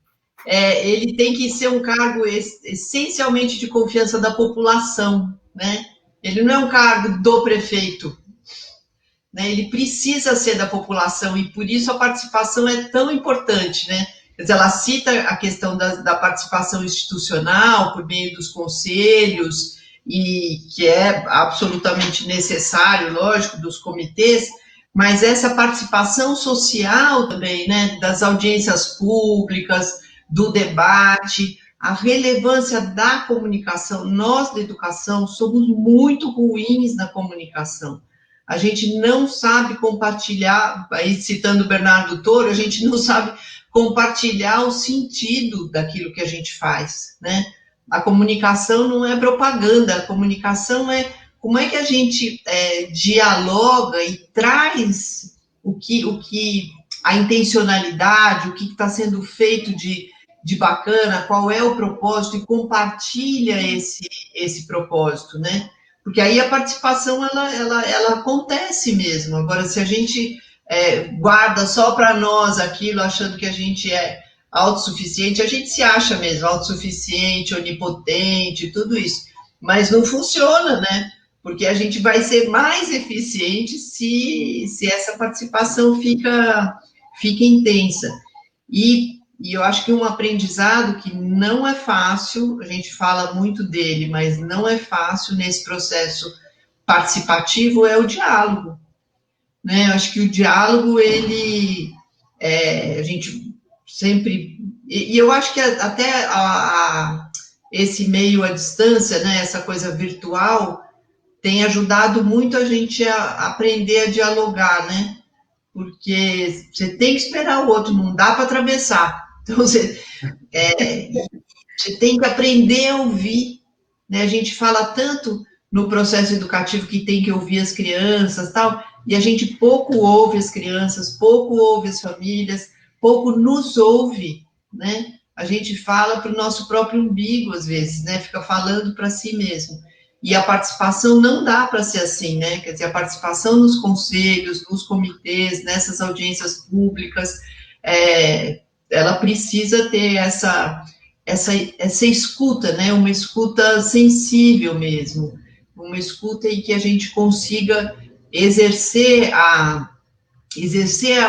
Ele tem que ser um cargo essencialmente de confiança da população, né? Ele não é um cargo do prefeito, né? Ele precisa ser da população e por isso a participação é tão importante, né? Quer dizer, ela cita a questão da participação institucional por meio dos conselhos, e que é absolutamente necessário, lógico, dos comitês, mas essa participação social também, né, das audiências públicas, do debate, a relevância da comunicação. Nós, da educação, somos muito ruins na comunicação. A gente não sabe compartilhar, aí citando Bernardo Toro, a gente não sabe compartilhar o sentido daquilo que a gente faz, né? A comunicação não é propaganda, a comunicação é como é que a gente dialoga e traz a intencionalidade, o que está sendo feito de bacana, qual é o propósito e compartilha esse propósito, né? Porque aí a participação, ela acontece mesmo. Agora, se a gente guarda só para nós aquilo, achando que a gente é autossuficiente, a gente se acha mesmo autossuficiente, onipotente, tudo isso. Mas não funciona, né? Porque a gente vai ser mais eficiente se essa participação fica intensa. E eu acho que um aprendizado que não é fácil, a gente fala muito dele, mas não é fácil nesse processo participativo, é o diálogo, né? Eu acho que o diálogo, a gente sempre... E eu acho que até esse meio à distância, né, essa coisa virtual, tem ajudado muito a gente a aprender a dialogar, né? Porque você tem que esperar o outro, não dá para atravessar. Então, você tem que aprender a ouvir, né? A gente fala tanto no processo educativo que tem que ouvir as crianças, tal, e a gente pouco ouve as crianças, pouco ouve as famílias, pouco nos ouve, né? A gente fala para o nosso próprio umbigo, às vezes, né? Fica falando para si mesmo. E a participação não dá para ser assim, né? Quer dizer, a participação nos conselhos, nos comitês, nessas audiências públicas, ela precisa ter essa escuta, né? Uma escuta sensível mesmo, uma escuta em que a gente consiga exercer a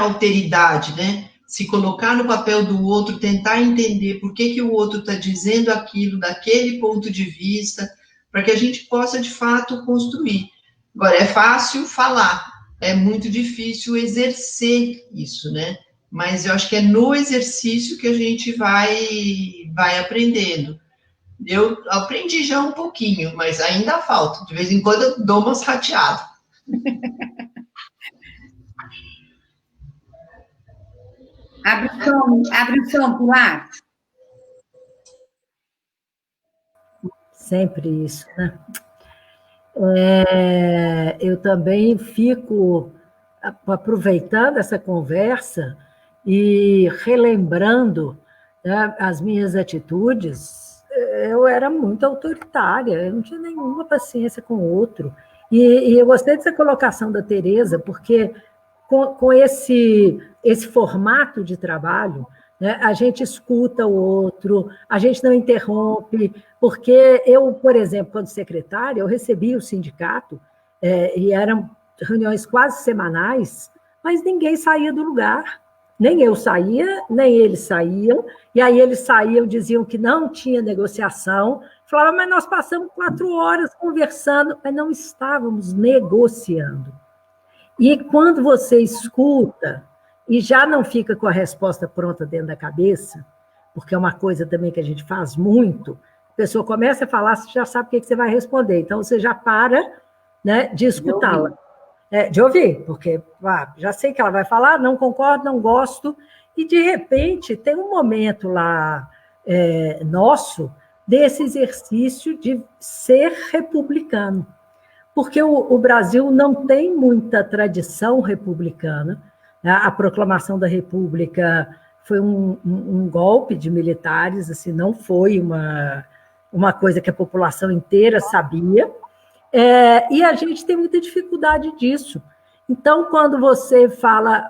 alteridade, né? Se colocar no papel do outro, tentar entender por que o outro está dizendo aquilo, daquele ponto de vista, para que a gente possa, de fato, construir. Agora, é fácil falar, é muito difícil exercer isso, né? Mas eu acho que é no exercício que a gente vai aprendendo. Eu aprendi já um pouquinho, mas ainda falta. De vez em quando eu dou umas rateadas. Abre o som, Pilar. Sempre isso, né? eu também fico aproveitando essa conversa e relembrando, né, as minhas atitudes. Eu era muito autoritária, eu não tinha nenhuma paciência com o outro. E eu gostei dessa colocação da Tereza, porque com esse formato de trabalho, né, a gente escuta o outro, a gente não interrompe, porque eu, por exemplo, quando secretária, eu recebia o sindicato, e eram reuniões quase semanais, mas ninguém saía do lugar. Nem eu saía, nem eles saíam, e aí eles saíam, diziam que não tinha negociação, falavam, mas nós passamos 4 horas conversando, mas não estávamos negociando. E quando você escuta, e já não fica com a resposta pronta dentro da cabeça, porque é uma coisa também que a gente faz muito, a pessoa começa a falar, você já sabe o que você vai responder, então você já para, né, de escutá-la. De ouvir, porque já sei que ela vai falar, não concordo, não gosto, e de repente tem um momento lá nosso desse exercício de ser republicano, porque o Brasil não tem muita tradição republicana, né? A proclamação da República foi um golpe de militares, assim, não foi uma coisa que a população inteira sabia. E a gente tem muita dificuldade disso. Então, quando você fala,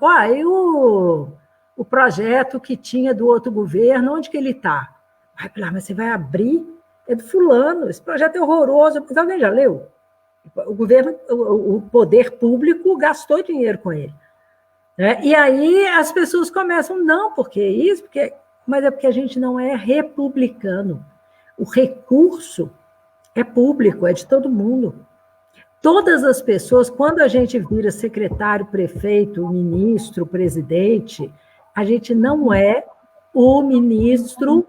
o projeto que tinha do outro governo, onde que ele está? Mas você vai abrir? É do fulano, esse projeto é horroroso. Mas alguém já leu? O governo, o poder público gastou dinheiro com ele. Né? E aí as pessoas começam, não, porque isso, mas é porque a gente não é republicano. O recurso é público, é de todo mundo. Todas as pessoas, quando a gente vira secretário, prefeito, ministro, presidente, a gente não é o ministro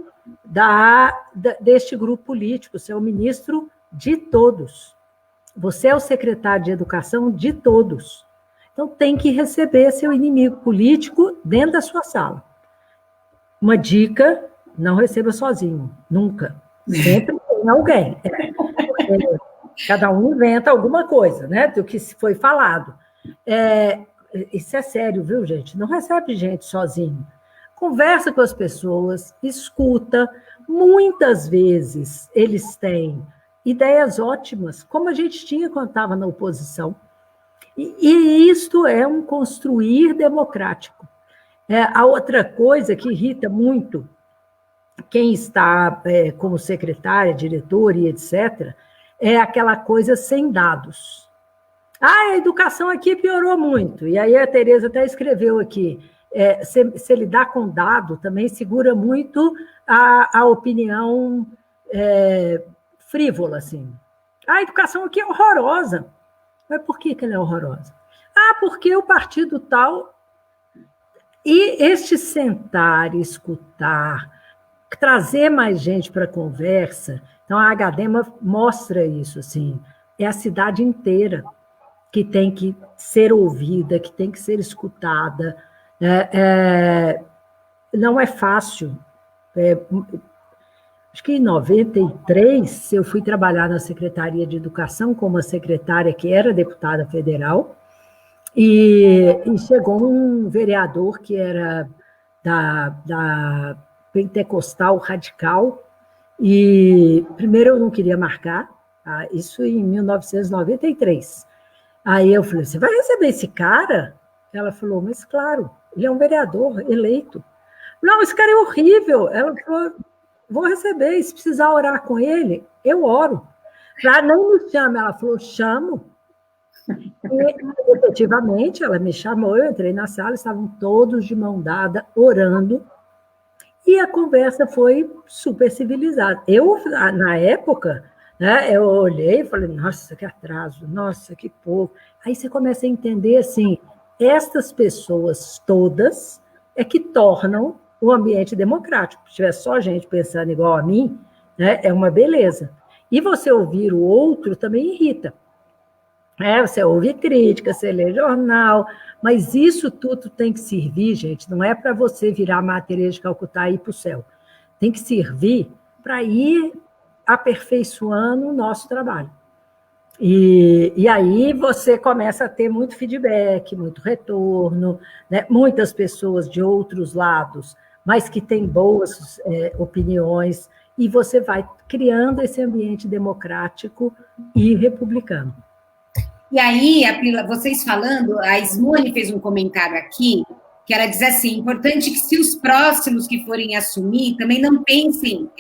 deste grupo político, você é o ministro de todos. Você é o secretário de educação de todos. Então, tem que receber seu inimigo político dentro da sua sala. Uma dica, não receba sozinho, nunca. Sempre tem alguém. Cada um inventa alguma coisa, né, do que foi falado. Isso é sério, viu, gente? Não recebe gente sozinho. Conversa com as pessoas, escuta. Muitas vezes eles têm ideias ótimas, como a gente tinha quando estava na oposição. E isto é um construir democrático. A outra coisa que irrita muito quem está como secretária, diretor e etc., é aquela coisa sem dados. A educação aqui piorou muito, e aí a Tereza até escreveu aqui, se lidar com dado também segura muito a opinião frívola, assim. A educação aqui é horrorosa. Mas por que ela é horrorosa? Porque o partido tal... E este sentar, escutar, trazer mais gente para a conversa... Então, a Academa mostra isso, assim, é a cidade inteira que tem que ser ouvida, que tem que ser escutada. Não é fácil. Acho que em 93, eu fui trabalhar na Secretaria de Educação como uma secretária que era deputada federal, e chegou um vereador que era da pentecostal radical, e primeiro eu não queria marcar, isso em 1993. Aí eu falei, você vai receber esse cara? Ela falou, mas claro, ele é um vereador eleito. Não, esse cara é horrível. Ela falou, vou receber, se precisar orar com ele, eu oro. Não me chama, ela falou, chamo. E efetivamente ela me chamou, eu entrei na sala, estavam todos de mão dada, orando. E a conversa foi super civilizada. Eu, na época, né, eu olhei e falei, nossa, que atraso, nossa, que pouco. Aí você começa a entender, assim, estas pessoas todas é que tornam o ambiente democrático. Se tiver só gente pensando igual a mim, né, é uma beleza. E você ouvir o outro também irrita. Você ouve crítica, você lê jornal, mas isso tudo tem que servir, gente, não é para você virar Madre Teresa de Calcutá e ir para o céu. Tem que servir para ir aperfeiçoando o nosso trabalho. E aí você começa a ter muito feedback, muito retorno, né? Muitas pessoas de outros lados, mas que têm boas opiniões, e você vai criando esse ambiente democrático e republicano. E aí, vocês falando, a Ismone fez um comentário aqui, que ela diz assim, importante que se os próximos que forem assumir, também pensem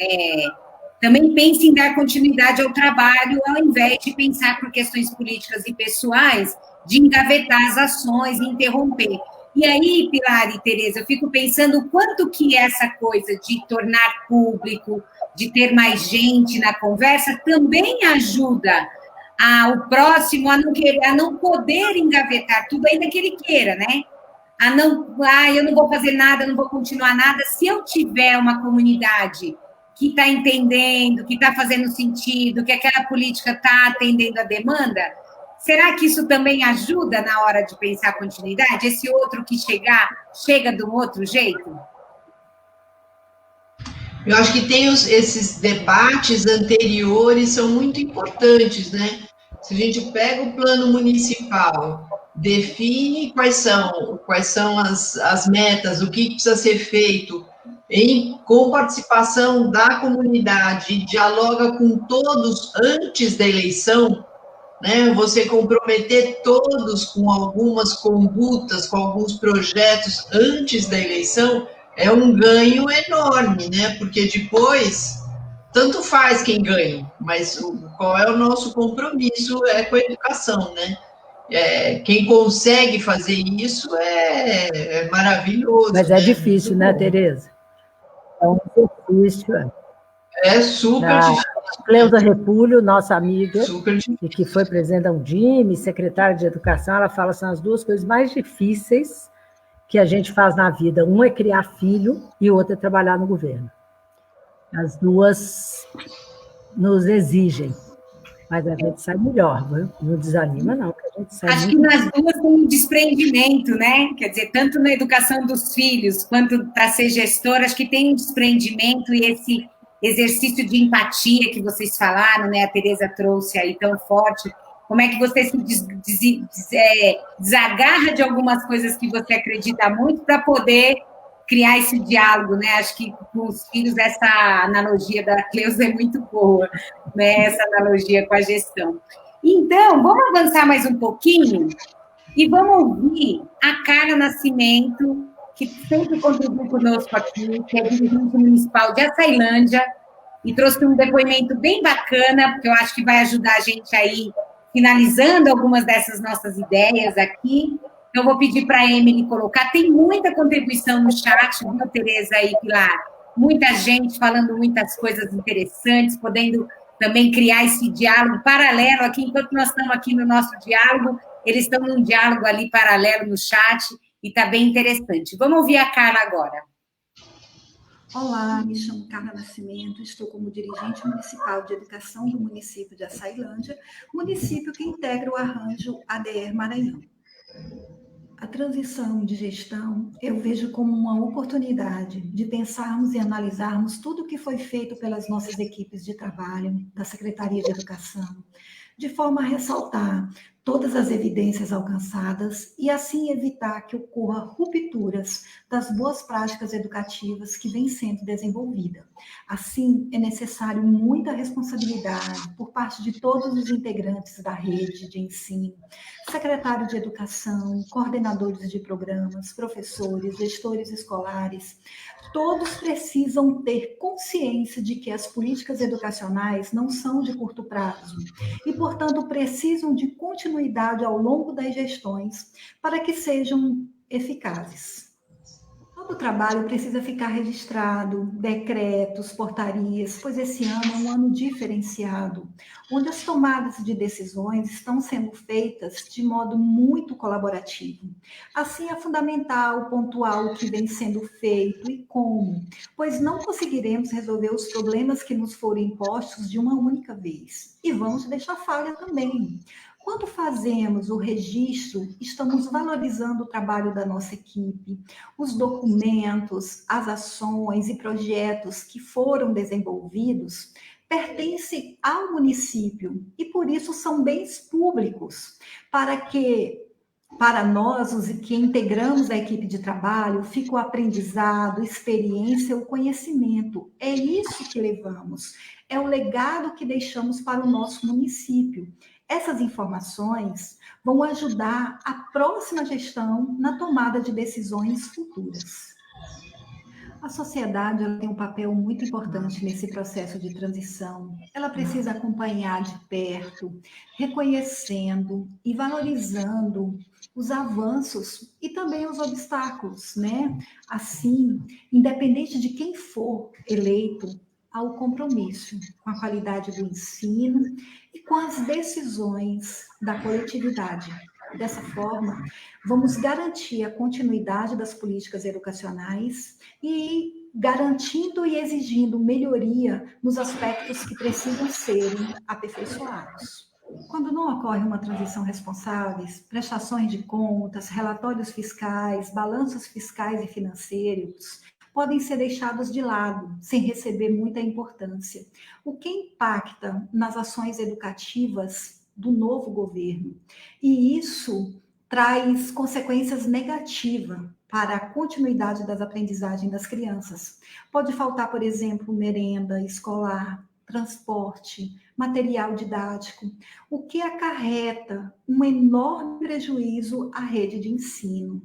em dar continuidade ao trabalho, ao invés de pensar por questões políticas e pessoais, de engavetar as ações e interromper. E aí, Pilar e Tereza, eu fico pensando o quanto que essa coisa de tornar público, de ter mais gente na conversa, também ajuda o próximo a não poder engavetar tudo, ainda que ele queira, né? Eu não vou fazer nada, não vou continuar nada. Se eu tiver uma comunidade que está entendendo, que está fazendo sentido, que aquela política está atendendo a demanda, será que isso também ajuda na hora de pensar a continuidade? Esse outro que chega de um outro jeito? Eu acho que tem esses debates anteriores, são muito importantes, né? Se a gente pega o plano municipal, define quais são as metas, o que precisa ser feito, com participação da comunidade, dialoga com todos antes da eleição, né? Você comprometer todos com algumas condutas, com alguns projetos antes da eleição, é um ganho enorme, né? Porque depois, tanto faz quem ganha, mas qual é o nosso compromisso com a educação, né? Quem consegue fazer isso é maravilhoso. Mas é difícil, né, Tereza? É um exercício. É super difícil. Cleusa Repúlio, nossa amiga, e que foi presidente da Undime, secretária de Educação, ela fala que são as duas coisas mais difíceis que a gente faz na vida. Um é criar filho e o outro é trabalhar no governo. As duas nos exigem, mas a gente sai melhor, viu? Não desanima, não, que a gente sai Acho que nas duas tem um desprendimento, né? Quer dizer, tanto na educação dos filhos, quanto para ser gestora, acho que tem um desprendimento e esse exercício de empatia que vocês falaram, né? A Tereza trouxe aí tão forte. Como é que você se desagarra de algumas coisas que você acredita muito para poder criar esse diálogo, né? Acho que com os filhos essa analogia da Cleusa é muito boa, né? Essa analogia com a gestão. Então, vamos avançar mais um pouquinho e vamos ouvir a Carla Nascimento, que sempre contribuiu conosco aqui, que é dirigente municipal de Açailândia, e trouxe um depoimento bem bacana, porque eu acho que vai ajudar a gente aí, finalizando algumas dessas nossas ideias aqui. Eu vou pedir para a Emily colocar, tem muita contribuição no chat, viu, Tereza e Pilar? Muita gente falando muitas coisas interessantes, podendo também criar esse diálogo paralelo aqui, enquanto nós estamos aqui no nosso diálogo, eles estão num diálogo ali paralelo no chat, e está bem interessante. Vamos ouvir a Carla agora. Olá, me chamo Carla Nascimento, estou como dirigente municipal de educação do município de Açailândia, município que integra o arranjo ADR Maranhão. A transição de gestão eu vejo como uma oportunidade de pensarmos e analisarmos tudo o que foi feito pelas nossas equipes de trabalho, da Secretaria de Educação, de forma a ressaltar todas as evidências alcançadas e assim evitar que ocorra rupturas das boas práticas educativas que vêm sendo desenvolvidas. Assim, é necessário muita responsabilidade por parte de todos os integrantes da rede de ensino, secretário de educação, coordenadores de programas, professores, gestores escolares. Todos precisam ter consciência de que as políticas educacionais não são de curto prazo e, portanto, precisam de continuidade ao longo das gestões para que sejam eficazes. Todo trabalho precisa ficar registrado, decretos, portarias, pois esse ano é um ano diferenciado, onde as tomadas de decisões estão sendo feitas de modo muito colaborativo. Assim, é fundamental pontuar o que vem sendo feito e como, pois não conseguiremos resolver os problemas que nos forem impostos de uma única vez. E vamos deixar falha também. Quando fazemos o registro, estamos valorizando o trabalho da nossa equipe, os documentos, as ações e projetos que foram desenvolvidos pertence ao município e, por isso, são bens públicos, para nós, os que integramos a equipe de trabalho, fica o aprendizado, experiência, o conhecimento. É isso que levamos, é o legado que deixamos para o nosso município. Essas informações vão ajudar a próxima gestão na tomada de decisões futuras. A sociedade ela tem um papel muito importante nesse processo de transição. Ela precisa acompanhar de perto, reconhecendo e valorizando os avanços e também os obstáculos, né? Assim, independente de quem for eleito, há o compromisso com a qualidade do ensino e com as decisões da coletividade. Dessa forma, vamos garantir a continuidade das políticas educacionais e garantindo e exigindo melhoria nos aspectos que precisam serem aperfeiçoados. Quando não ocorre uma transição responsável, prestações de contas, relatórios fiscais, balanços fiscais e financeiros podem ser deixados de lado, sem receber muita importância, o que impacta nas ações educativas do novo governo. E isso traz consequências negativas para a continuidade das aprendizagens das crianças. Pode faltar, por exemplo, merenda escolar, transporte, material didático, o que acarreta um enorme prejuízo à rede de ensino.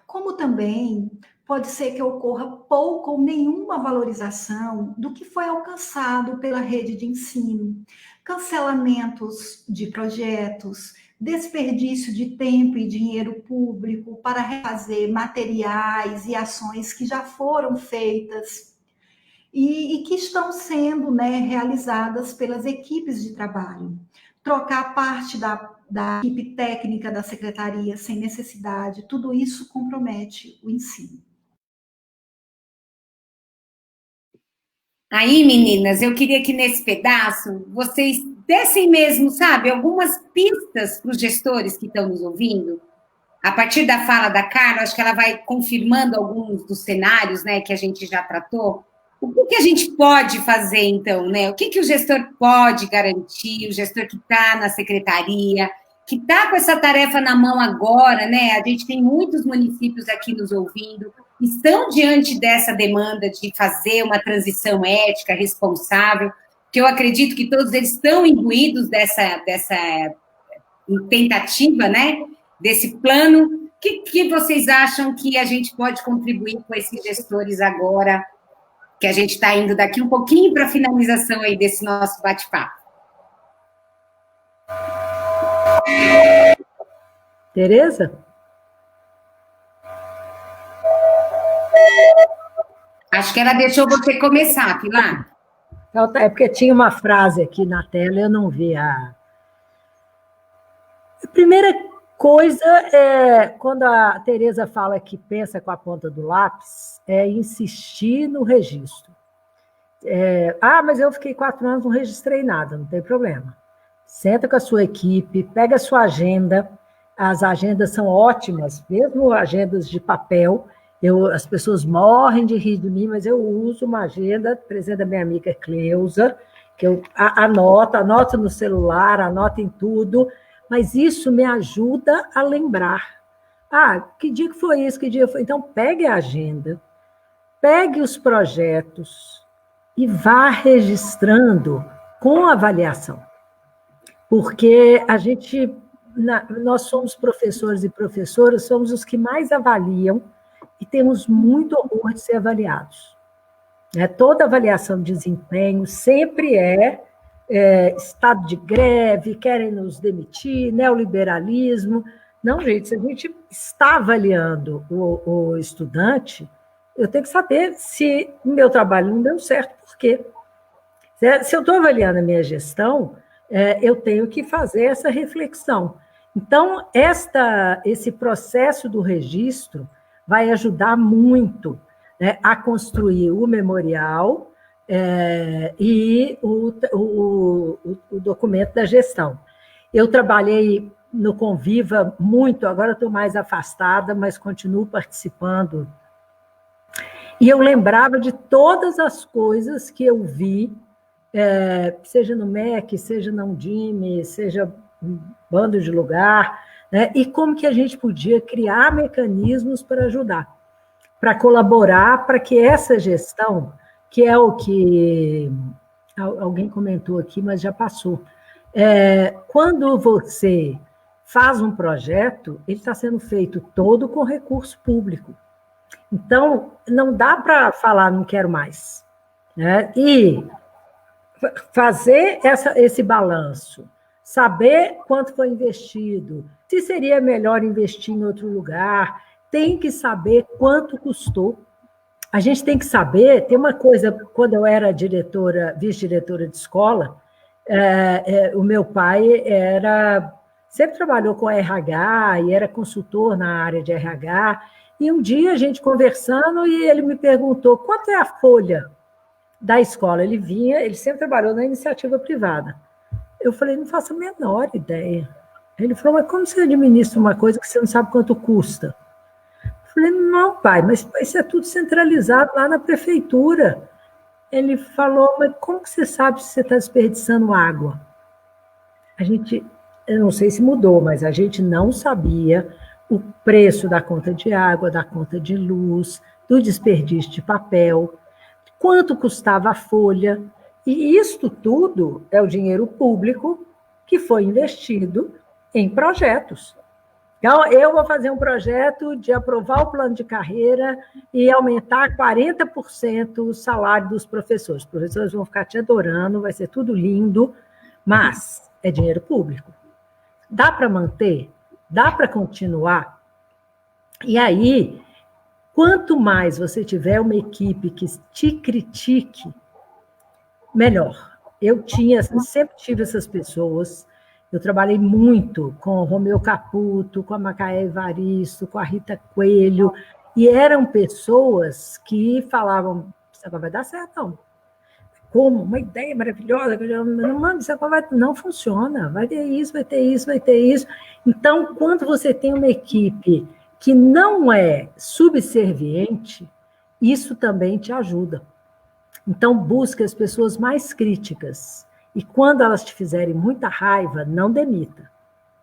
Como também pode ser que ocorra pouco ou nenhuma valorização do que foi alcançado pela rede de ensino, cancelamentos de projetos, desperdício de tempo e dinheiro público para refazer materiais e ações que já foram feitas e que estão sendo, né, realizadas pelas equipes de trabalho. Trocar parte da equipe técnica da secretaria sem necessidade, tudo isso compromete o ensino. Aí, meninas, eu queria que nesse pedaço vocês dessem mesmo, sabe, algumas pistas para os gestores que estão nos ouvindo. A partir da fala da Carla, acho que ela vai confirmando alguns dos cenários, né, que a gente já tratou. O que a gente pode fazer, então, né? O que o gestor pode garantir, o gestor que está na secretaria, que está com essa tarefa na mão agora, né? A gente tem muitos municípios aqui nos ouvindo, estão diante dessa demanda de fazer uma transição ética, responsável, que eu acredito que todos eles estão imbuídos dessa tentativa, né? Desse plano. O que vocês acham que a gente pode contribuir com esses gestores agora, que a gente está indo daqui um pouquinho para a finalização aí desse nosso bate-papo? Tereza? Acho que ela deixou você começar, Pilar. Então, é porque tinha uma frase aqui na tela, eu não vi a primeira coisa é, quando a Tereza fala que pensa com a ponta do lápis, é insistir no registro. Mas eu fiquei 4 anos, não registrei nada, não tem problema. Senta com a sua equipe, pega a sua agenda, as agendas são ótimas, mesmo agendas de papel, as pessoas morrem de rir de mim, mas eu uso uma agenda, presente da minha amiga Cleusa, que eu anoto no celular, anoto em tudo, mas isso me ajuda a lembrar. Que dia que foi isso? Que dia foi? Então, pegue a agenda, pegue os projetos e vá registrando com avaliação. Porque nós somos professores e professoras, somos os que mais avaliam e temos muito orgulho de ser avaliados. Toda avaliação de desempenho sempre estado de greve, querem nos demitir, neoliberalismo. Não, gente, se a gente está avaliando o estudante, eu tenho que saber se o meu trabalho não deu certo, por quê? Se eu estou avaliando a minha gestão, eu tenho que fazer essa reflexão. Então, esse processo do registro vai ajudar muito, né, a construir o memorial e o documento da gestão. Eu trabalhei no Conviva muito, agora estou mais afastada, mas continuo participando. E eu lembrava de todas as coisas que eu vi seja no MEC, seja na Undime, seja um bando de lugar, né? E como que a gente podia criar mecanismos para ajudar, para colaborar, para que essa gestão, que é o que alguém comentou aqui, mas já passou, quando você faz um projeto, ele está sendo feito todo com recurso público. Então, não dá para falar, não quero mais, né? E fazer esse balanço, saber quanto foi investido, se seria melhor investir em outro lugar, tem que saber quanto custou. A gente tem que saber, tem uma coisa, quando eu era vice-diretora de escola, o meu pai sempre trabalhou com RH e era consultor na área de RH, e um dia a gente conversando e ele me perguntou quanto é a folha da escola. Ele sempre trabalhou na iniciativa privada. Eu falei, não faço a menor ideia. Ele falou, mas como você administra uma coisa que você não sabe quanto custa? Eu falei, não, pai, mas isso é tudo centralizado lá na prefeitura. Ele falou, mas como que você sabe se você está desperdiçando água? Eu não sei se mudou, mas a gente não sabia o preço da conta de água, da conta de luz, do desperdício de papel, quanto custava a folha, e isto tudo é o dinheiro público que foi investido em projetos. Então, eu vou fazer um projeto de aprovar o plano de carreira e aumentar 40% o salário dos professores. Os professores vão ficar te adorando, vai ser tudo lindo, mas é dinheiro público. Dá para manter? Dá para continuar? E aí, quanto mais você tiver uma equipe que te critique, melhor. Eu sempre tive essas pessoas. Eu trabalhei muito com o Romeu Caputo, com a Macaé Evaristo, com a Rita Coelho, e eram pessoas que falavam, isso agora vai dar certo, não. Como? Uma ideia maravilhosa, mano, isso agora não funciona, vai ter isso, vai ter isso, vai ter isso. Então, quando você tem uma equipe que não é subserviente, isso também te ajuda. Então, busque as pessoas mais críticas. E quando elas te fizerem muita raiva, não demita.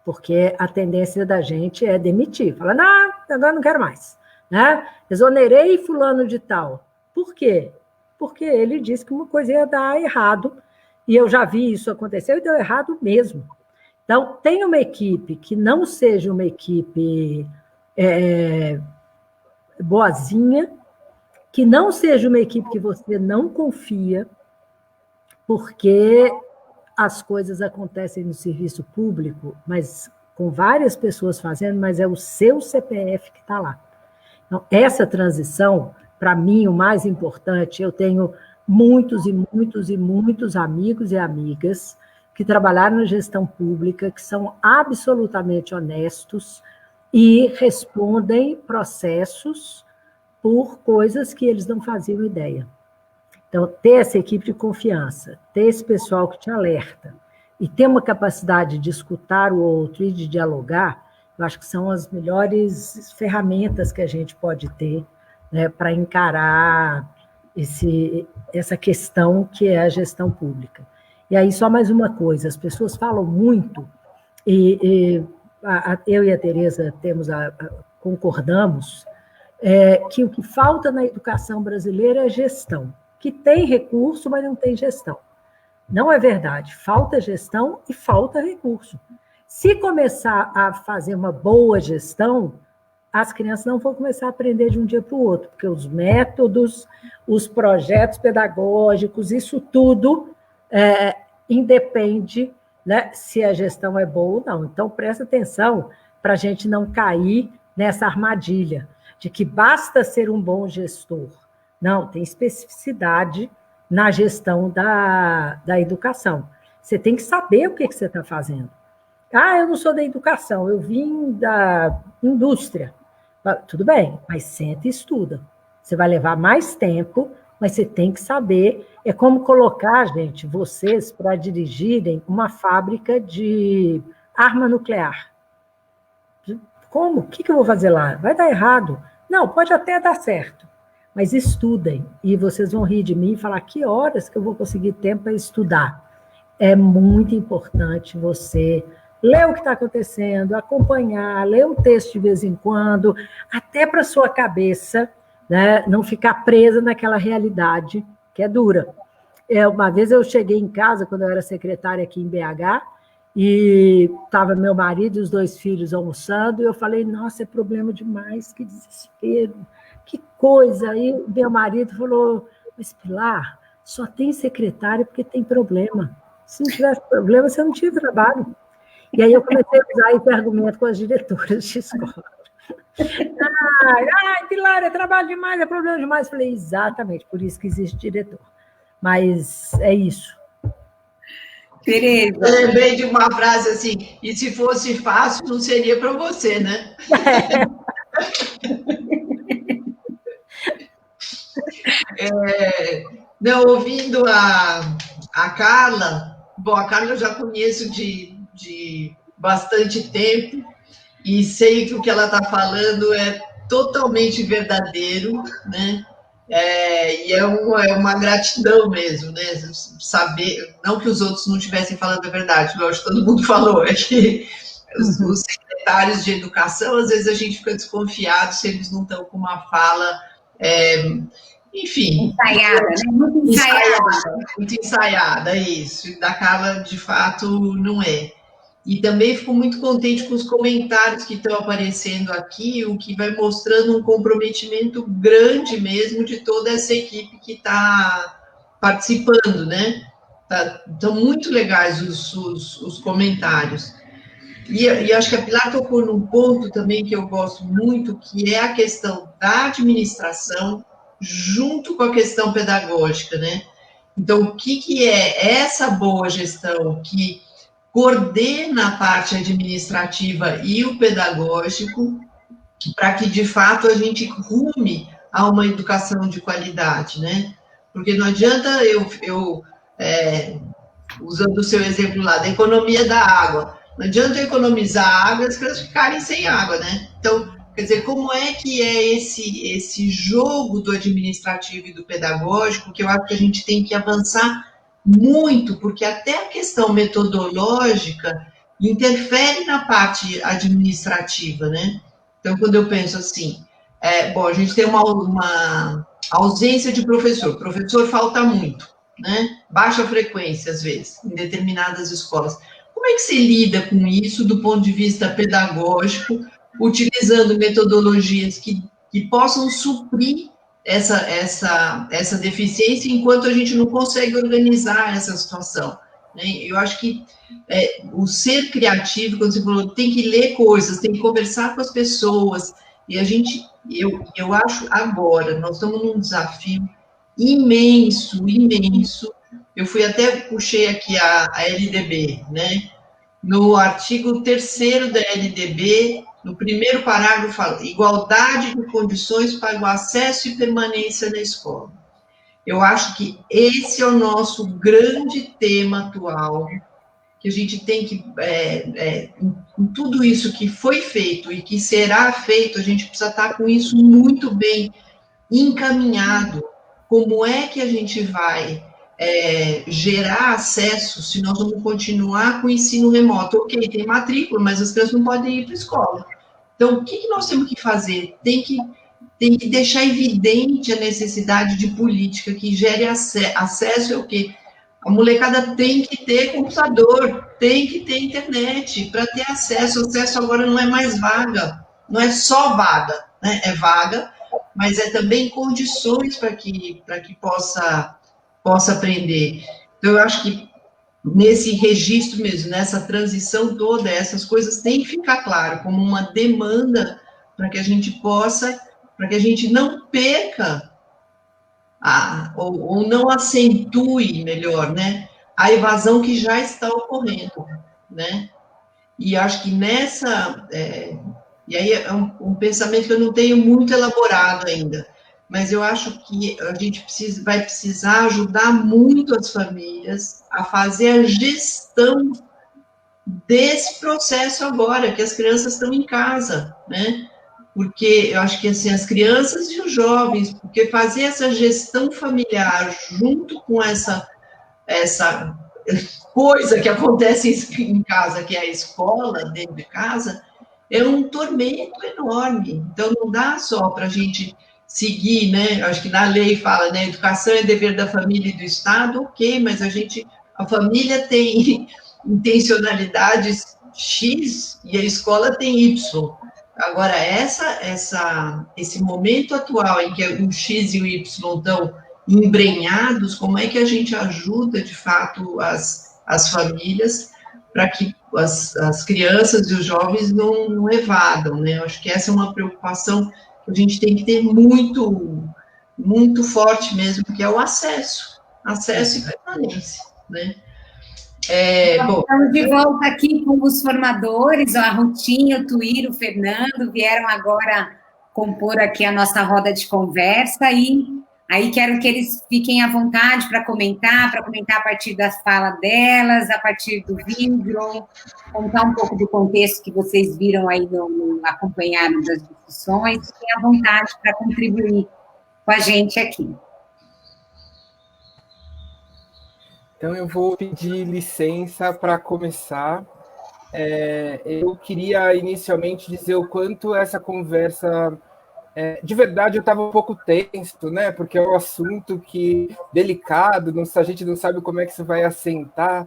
Porque a tendência da gente é demitir. Fala, não, agora não quero mais. Né? Exonerei fulano de tal. Por quê? Porque ele disse que uma coisa ia dar errado. E eu já vi isso acontecer e deu errado mesmo. Então, tenha uma equipe que não seja uma equipe boazinha, que não seja uma equipe que você não confia, porque as coisas acontecem no serviço público, mas com várias pessoas fazendo, mas é o seu CPF que está lá. Então, essa transição, para mim, o mais importante, eu tenho muitos e muitos e muitos amigos e amigas que trabalharam na gestão pública, que são absolutamente honestos e respondem processos por coisas que eles não faziam ideia. Então, ter essa equipe de confiança, ter esse pessoal que te alerta e ter uma capacidade de escutar o outro e de dialogar, eu acho que são as melhores ferramentas que a gente pode ter, né, para encarar essa questão que é a gestão pública. E aí, só mais uma coisa, as pessoas falam muito, eu e a Tereza concordamos, que o que falta na educação brasileira é gestão, que tem recurso, mas não tem gestão. Não é verdade, falta gestão e falta recurso. Se começar a fazer uma boa gestão, as crianças não vão começar a aprender de um dia para o outro, porque os métodos, os projetos pedagógicos, isso tudo independe, né, se a gestão é boa ou não. Então, presta atenção para a gente não cair nessa armadilha de que basta ser um bom gestor. Não, tem especificidade na gestão da educação. Você tem que saber o que você está fazendo. Ah, eu não sou da educação, eu vim da indústria. Tudo bem, mas senta e estuda. Você vai levar mais tempo, mas você tem que saber. É como colocar, gente, vocês para dirigirem uma fábrica de arma nuclear. Como? O que eu vou fazer lá? Vai dar errado. Não, pode até dar certo. mas estudem, e vocês vão rir de mim e falar que horas que eu vou conseguir tempo para estudar. É muito importante você ler o que está acontecendo, acompanhar, ler um texto de vez em quando, até para a sua cabeça, né, não ficar presa naquela realidade que é dura. Uma vez eu cheguei em casa, quando eu era secretária aqui em BH, e estava meu marido e os 2 filhos almoçando, e eu falei, nossa, é problema demais, que desespero, que coisa. Aí meu marido falou, mas Pilar, só tem secretária porque tem problema. Se não tivesse problema, você não tinha trabalho. E aí eu comecei a usar esse argumento com as diretoras de escola. Pilar, é trabalho demais, é problema demais. Falei, exatamente, por isso que existe diretor. Mas é isso. Tereza. Eu lembrei de uma frase assim, e se fosse fácil, não seria para você, né? Não, ouvindo a Carla, bom, a Carla eu já conheço de bastante tempo e sei que o que ela está falando é totalmente verdadeiro, né? E é uma gratidão mesmo, né? Saber, não que os outros não estivessem falando a verdade, lógico, todo mundo falou, é que os secretários de educação, às vezes a gente fica desconfiado se eles não estão com uma fala, enfim... Ensaiada, né? Muito ensaiada, isso. E da Carla, de fato, não é. E também fico muito contente com os comentários que estão aparecendo aqui, o que vai mostrando um comprometimento grande mesmo de toda essa equipe que está participando, né? Estão muito legais os comentários. E acho que a Pilar tocou num ponto também que eu gosto muito, que é a questão da administração junto com a questão pedagógica, né? Então, o que é essa boa gestão que coordena a parte administrativa e o pedagógico para que, de fato, a gente rume a uma educação de qualidade, né? Porque não adianta usando o seu exemplo lá, da economia da água, não adianta eu economizar água e as crianças ficarem sem água, né? Então, quer dizer, como é que é esse jogo do administrativo e do pedagógico, que eu acho que a gente tem que avançar muito, porque até a questão metodológica interfere na parte administrativa, né? Então, quando eu penso assim, bom, a gente tem uma ausência de professor falta muito, né? Baixa frequência, às vezes, em determinadas escolas. Como é que se lida com isso do ponto de vista pedagógico, utilizando metodologias que possam suprir essa deficiência, enquanto a gente não consegue organizar essa situação, né? Eu acho que o ser criativo, quando você falou, tem que ler coisas, tem que conversar com as pessoas, e eu acho agora, nós estamos num desafio imenso, eu puxei aqui a LDB, né? No artigo 3º da LDB, no primeiro parágrafo, fala igualdade de condições para o acesso e permanência na escola. Eu acho que esse é o nosso grande tema atual, que a gente tem que, com tudo isso que foi feito e que será feito, a gente precisa estar com isso muito bem encaminhado. Como é que a gente vai gerar acesso se nós vamos continuar com o ensino remoto? Ok, tem matrícula, mas as crianças não podem ir para a escola. Então, o que nós temos que fazer? Tem que deixar evidente a necessidade de política que gere acesso. É o quê? A molecada tem que ter computador, tem que ter internet para ter acesso. O acesso agora não é mais vaga, não é só vaga, né? É vaga, mas é também condições para que possa aprender. Então, eu acho que nesse registro mesmo, nessa transição toda, essas coisas têm que ficar claro como uma demanda para que a gente possa, para que a gente não perca ou não acentue, melhor, né, a evasão que já está ocorrendo, né? E acho que e aí é um pensamento que eu não tenho muito elaborado ainda, mas eu acho que a gente vai precisar ajudar muito as famílias a fazer a gestão desse processo agora, que as crianças estão em casa, né? porque eu acho que assim, as crianças e os jovens, porque fazer essa gestão familiar junto com essa coisa que acontece em casa, que é a escola, dentro de casa, é um tormento enorme. Então, não dá só para a gente seguir, né? Acho que na lei fala, né? Educação é dever da família e do Estado, ok, mas a família tem intencionalidades X e a escola tem Y. Agora, esse momento atual em que o X e o Y estão embrenhados, como é que a gente ajuda, de fato, as famílias para que as crianças e os jovens não evadam, né? Eu acho que essa é uma preocupação que a gente tem que ter muito, muito forte mesmo, que é o acesso e permanência, né? Estamos de volta aqui com os formadores, a Rutinha, o Tuíro, o Fernando, vieram agora compor aqui a nossa roda de conversa e aí quero que eles fiquem à vontade para comentar a partir da fala delas, a partir do vídeo, contar um pouco do contexto que vocês viram aí, acompanharam das discussões, fiquem à vontade para contribuir com a gente aqui. Então, eu vou pedir licença para começar. Eu queria, inicialmente, dizer o quanto essa conversa... de verdade, eu estava um pouco tenso, né? Porque é um assunto delicado, a gente não sabe como é que isso vai assentar.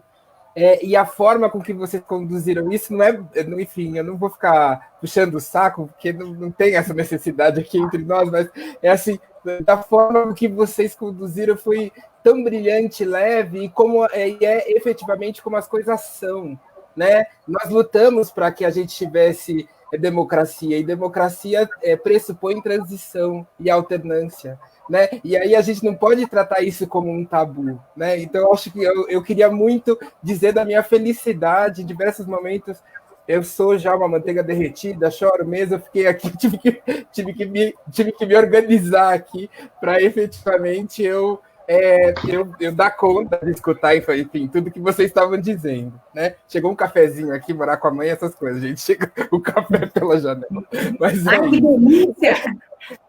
E a forma com que vocês conduziram isso não é... Enfim, eu não vou ficar puxando o saco, porque não tem essa necessidade aqui entre nós, mas é assim, da forma que vocês conduziram foi tão brilhante, leve, e como é efetivamente como as coisas são, né? Nós lutamos para que a gente tivesse democracia, e democracia pressupõe transição e alternância, né? E aí a gente não pode tratar isso como um tabu, né? Então eu acho que eu queria muito dizer da minha felicidade em diversos momentos. Eu sou já uma manteiga derretida, choro mesmo, eu fiquei aqui, tive que me organizar aqui para efetivamente eu dar conta de escutar, enfim, tudo que vocês estavam dizendo, né? Chegou um cafezinho aqui, morar com a mãe, essas coisas, gente. Chega o café pela janela. Mas, ai, que delícia!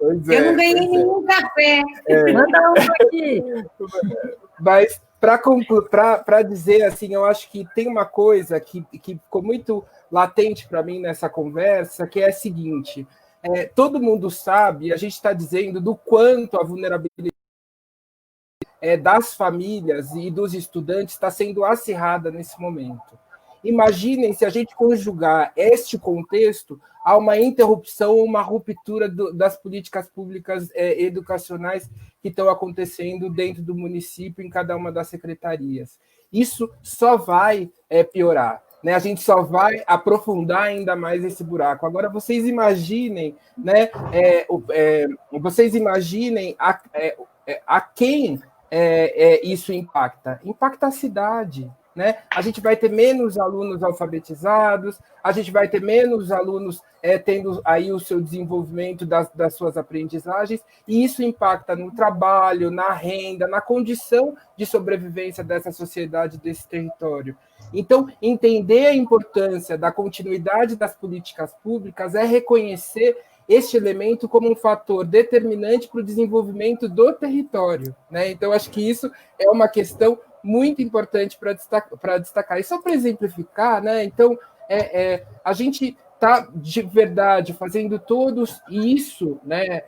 Eu não ganhei nenhum café. Manda um aqui. Mas, para dizer, assim, eu acho que tem uma coisa que ficou muito latente para mim nessa conversa, que é a seguinte, todo mundo sabe, a gente está dizendo do quanto a vulnerabilidade das famílias e dos estudantes está sendo acirrada nesse momento. Imaginem se a gente conjugar este contexto a uma interrupção, uma ruptura das políticas públicas educacionais que estão acontecendo dentro do município, em cada uma das secretarias. Isso só vai piorar, né? A gente só vai aprofundar ainda mais esse buraco. Agora, vocês imaginem, né? Vocês imaginem a quem isso impacta? Impacta a cidade, né? A gente vai ter menos alunos alfabetizados, a gente vai ter menos alunos tendo aí o seu desenvolvimento das suas aprendizagens, e isso impacta no trabalho, na renda, na condição de sobrevivência dessa sociedade, desse território. Então, entender a importância da continuidade das políticas públicas é reconhecer este elemento como um fator determinante para o desenvolvimento do território, né? Então, acho que isso é uma questão muito importante para destacar. E só para exemplificar, né? Então, a gente está, de verdade, fazendo todos isso, né?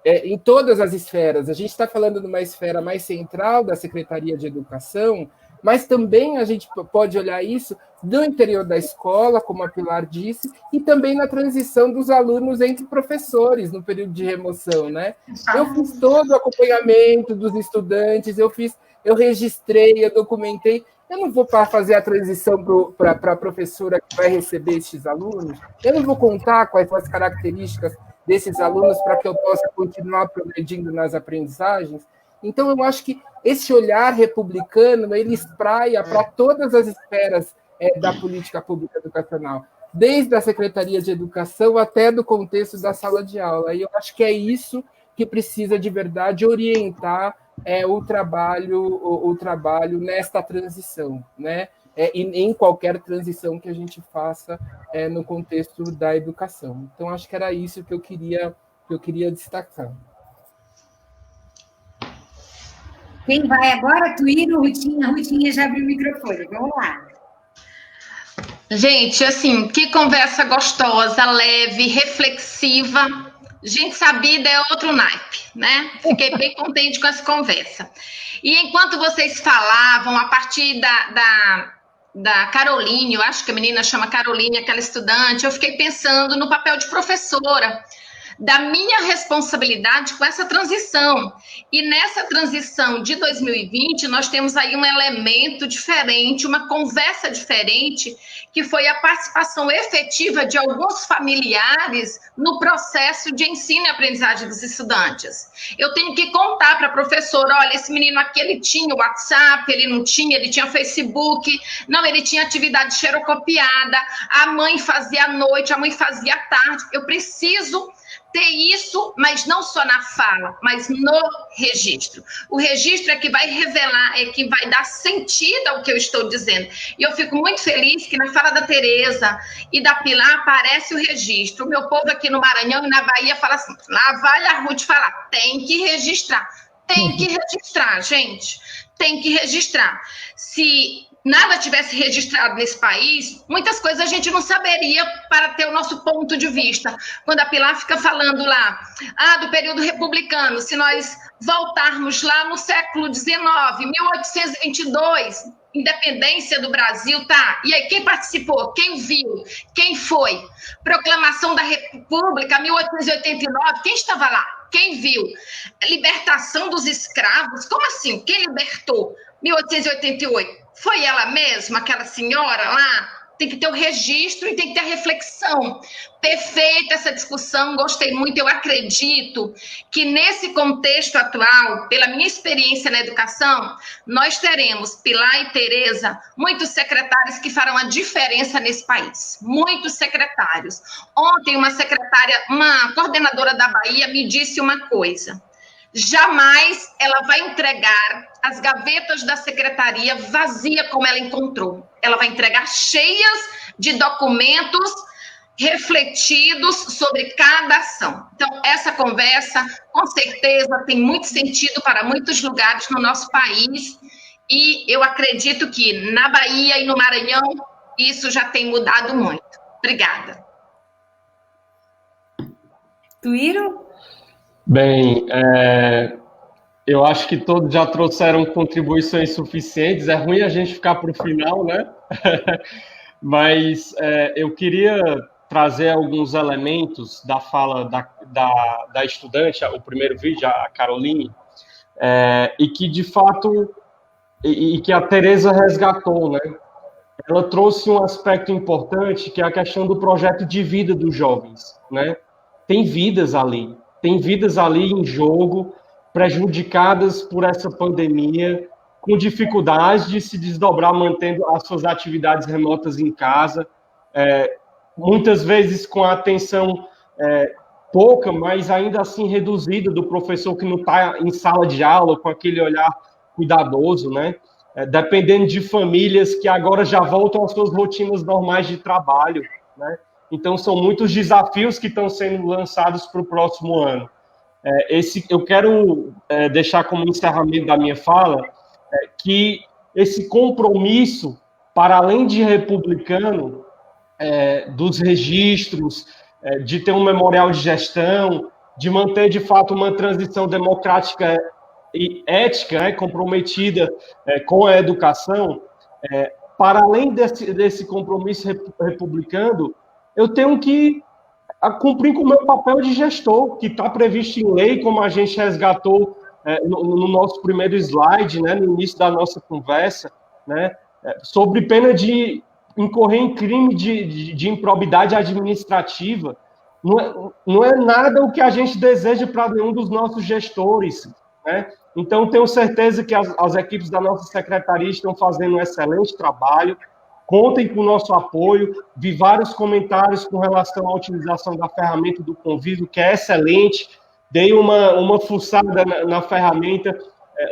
Em todas as esferas. A gente está falando de uma esfera mais central da Secretaria de Educação, mas também a gente pode olhar isso do interior da escola, como a Pilar disse, e também na transição dos alunos entre professores, no período de remoção, né? Eu fiz todo o acompanhamento dos estudantes, eu registrei, eu documentei. Eu não vou fazer a transição para a professora que vai receber esses alunos, eu não vou contar quais são as características desses alunos para que eu possa continuar progredindo nas aprendizagens. Então, eu acho que esse olhar republicano, ele espraia para todas as esferas da política pública educacional, desde a Secretaria de Educação até do contexto da sala de aula. E eu acho que é isso que precisa, de verdade, orientar o trabalho nesta transição, né? e em qualquer transição que a gente faça no contexto da educação. Então, acho que era isso que eu queria destacar. Quem vai agora? Tuíno, Rutinha? Rutinha já abriu o microfone. Vamos lá. Gente, assim, que conversa gostosa, leve, reflexiva. Gente sabida é outro naipe, né? Fiquei bem contente com essa conversa. E enquanto vocês falavam, a partir da Caroline, eu acho que a menina chama Caroline, aquela estudante, eu fiquei pensando no papel de professora, da minha responsabilidade com essa transição. E nessa transição de 2020, nós temos aí um elemento diferente, uma conversa diferente, que foi a participação efetiva de alguns familiares no processo de ensino e aprendizagem dos estudantes. Eu tenho que contar para a professora, olha, esse menino aqui, ele tinha WhatsApp, ele não tinha, ele tinha Facebook, não, ele tinha atividade xerocopiada, a mãe fazia à noite, a mãe fazia à tarde. Eu preciso ter isso, mas não só na fala, mas no registro. O registro é que vai revelar, é que vai dar sentido ao que eu estou dizendo. E eu fico muito feliz que na fala da Tereza e da Pilar aparece o registro. O meu povo aqui no Maranhão e na Bahia fala assim, lá vai a Ruth falar, tem que registrar. Tem que registrar, gente. Tem que registrar. Se nada tivesse registrado nesse país, muitas coisas a gente não saberia para ter o nosso ponto de vista. Quando a Pilar fica falando lá, do período republicano, se nós voltarmos lá no século XIX, 1822, independência do Brasil, tá? E aí, quem participou? Quem viu? Quem foi? Proclamação da República, 1889, quem estava lá? Quem viu? Libertação dos escravos, como assim? Quem libertou? 1888. Foi ela mesma, aquela senhora lá? Tem que ter o registro e tem que ter a reflexão. Perfeita essa discussão, gostei muito. Eu acredito que nesse contexto atual, pela minha experiência na educação, nós teremos, Pilar e Tereza, muitos secretários que farão a diferença nesse país. Muitos secretários. Ontem uma coordenadora da Bahia me disse uma coisa. Jamais ela vai entregar as gavetas da secretaria vazia como ela encontrou. Ela vai entregar cheias de documentos refletidos sobre cada ação. Então, essa conversa, com certeza, tem muito sentido para muitos lugares no nosso país e eu acredito que na Bahia e no Maranhão isso já tem mudado muito. Obrigada. Tuíno? Bem, eu acho que todos já trouxeram contribuições suficientes. É ruim a gente ficar para o final, né? Mas eu queria trazer alguns elementos da fala da estudante, o primeiro vídeo, a Caroline, e que, de fato, e que a Tereza resgatou, né? Ela trouxe um aspecto importante, que é a questão do projeto de vida dos jovens, né? Tem vidas ali em jogo, prejudicadas por essa pandemia, com dificuldades de se desdobrar, mantendo as suas atividades remotas em casa, muitas vezes com a atenção pouca, mas ainda assim reduzida do professor que não está em sala de aula, com aquele olhar cuidadoso, né? Dependendo de famílias que agora já voltam às suas rotinas normais de trabalho, né? Então, são muitos desafios que estão sendo lançados para o próximo ano. Eu quero deixar como encerramento da minha fala que esse compromisso, para além de republicano, dos registros, de ter um memorial de gestão, de manter, de fato, uma transição democrática e ética, comprometida com a educação, para além desse compromisso republicano, eu tenho que cumprir com o meu papel de gestor, que está previsto em lei, como a gente resgatou no nosso primeiro slide, né, no início da nossa conversa, né, sobre pena de incorrer em crime de improbidade administrativa. Não é nada o que a gente deseja para nenhum dos nossos gestores, né? Então, tenho certeza que as equipes da nossa secretaria estão fazendo um excelente trabalho. Contem com o nosso apoio. Vi vários comentários com relação à utilização da ferramenta do Convívio, que é excelente. Dei uma fuçada na ferramenta.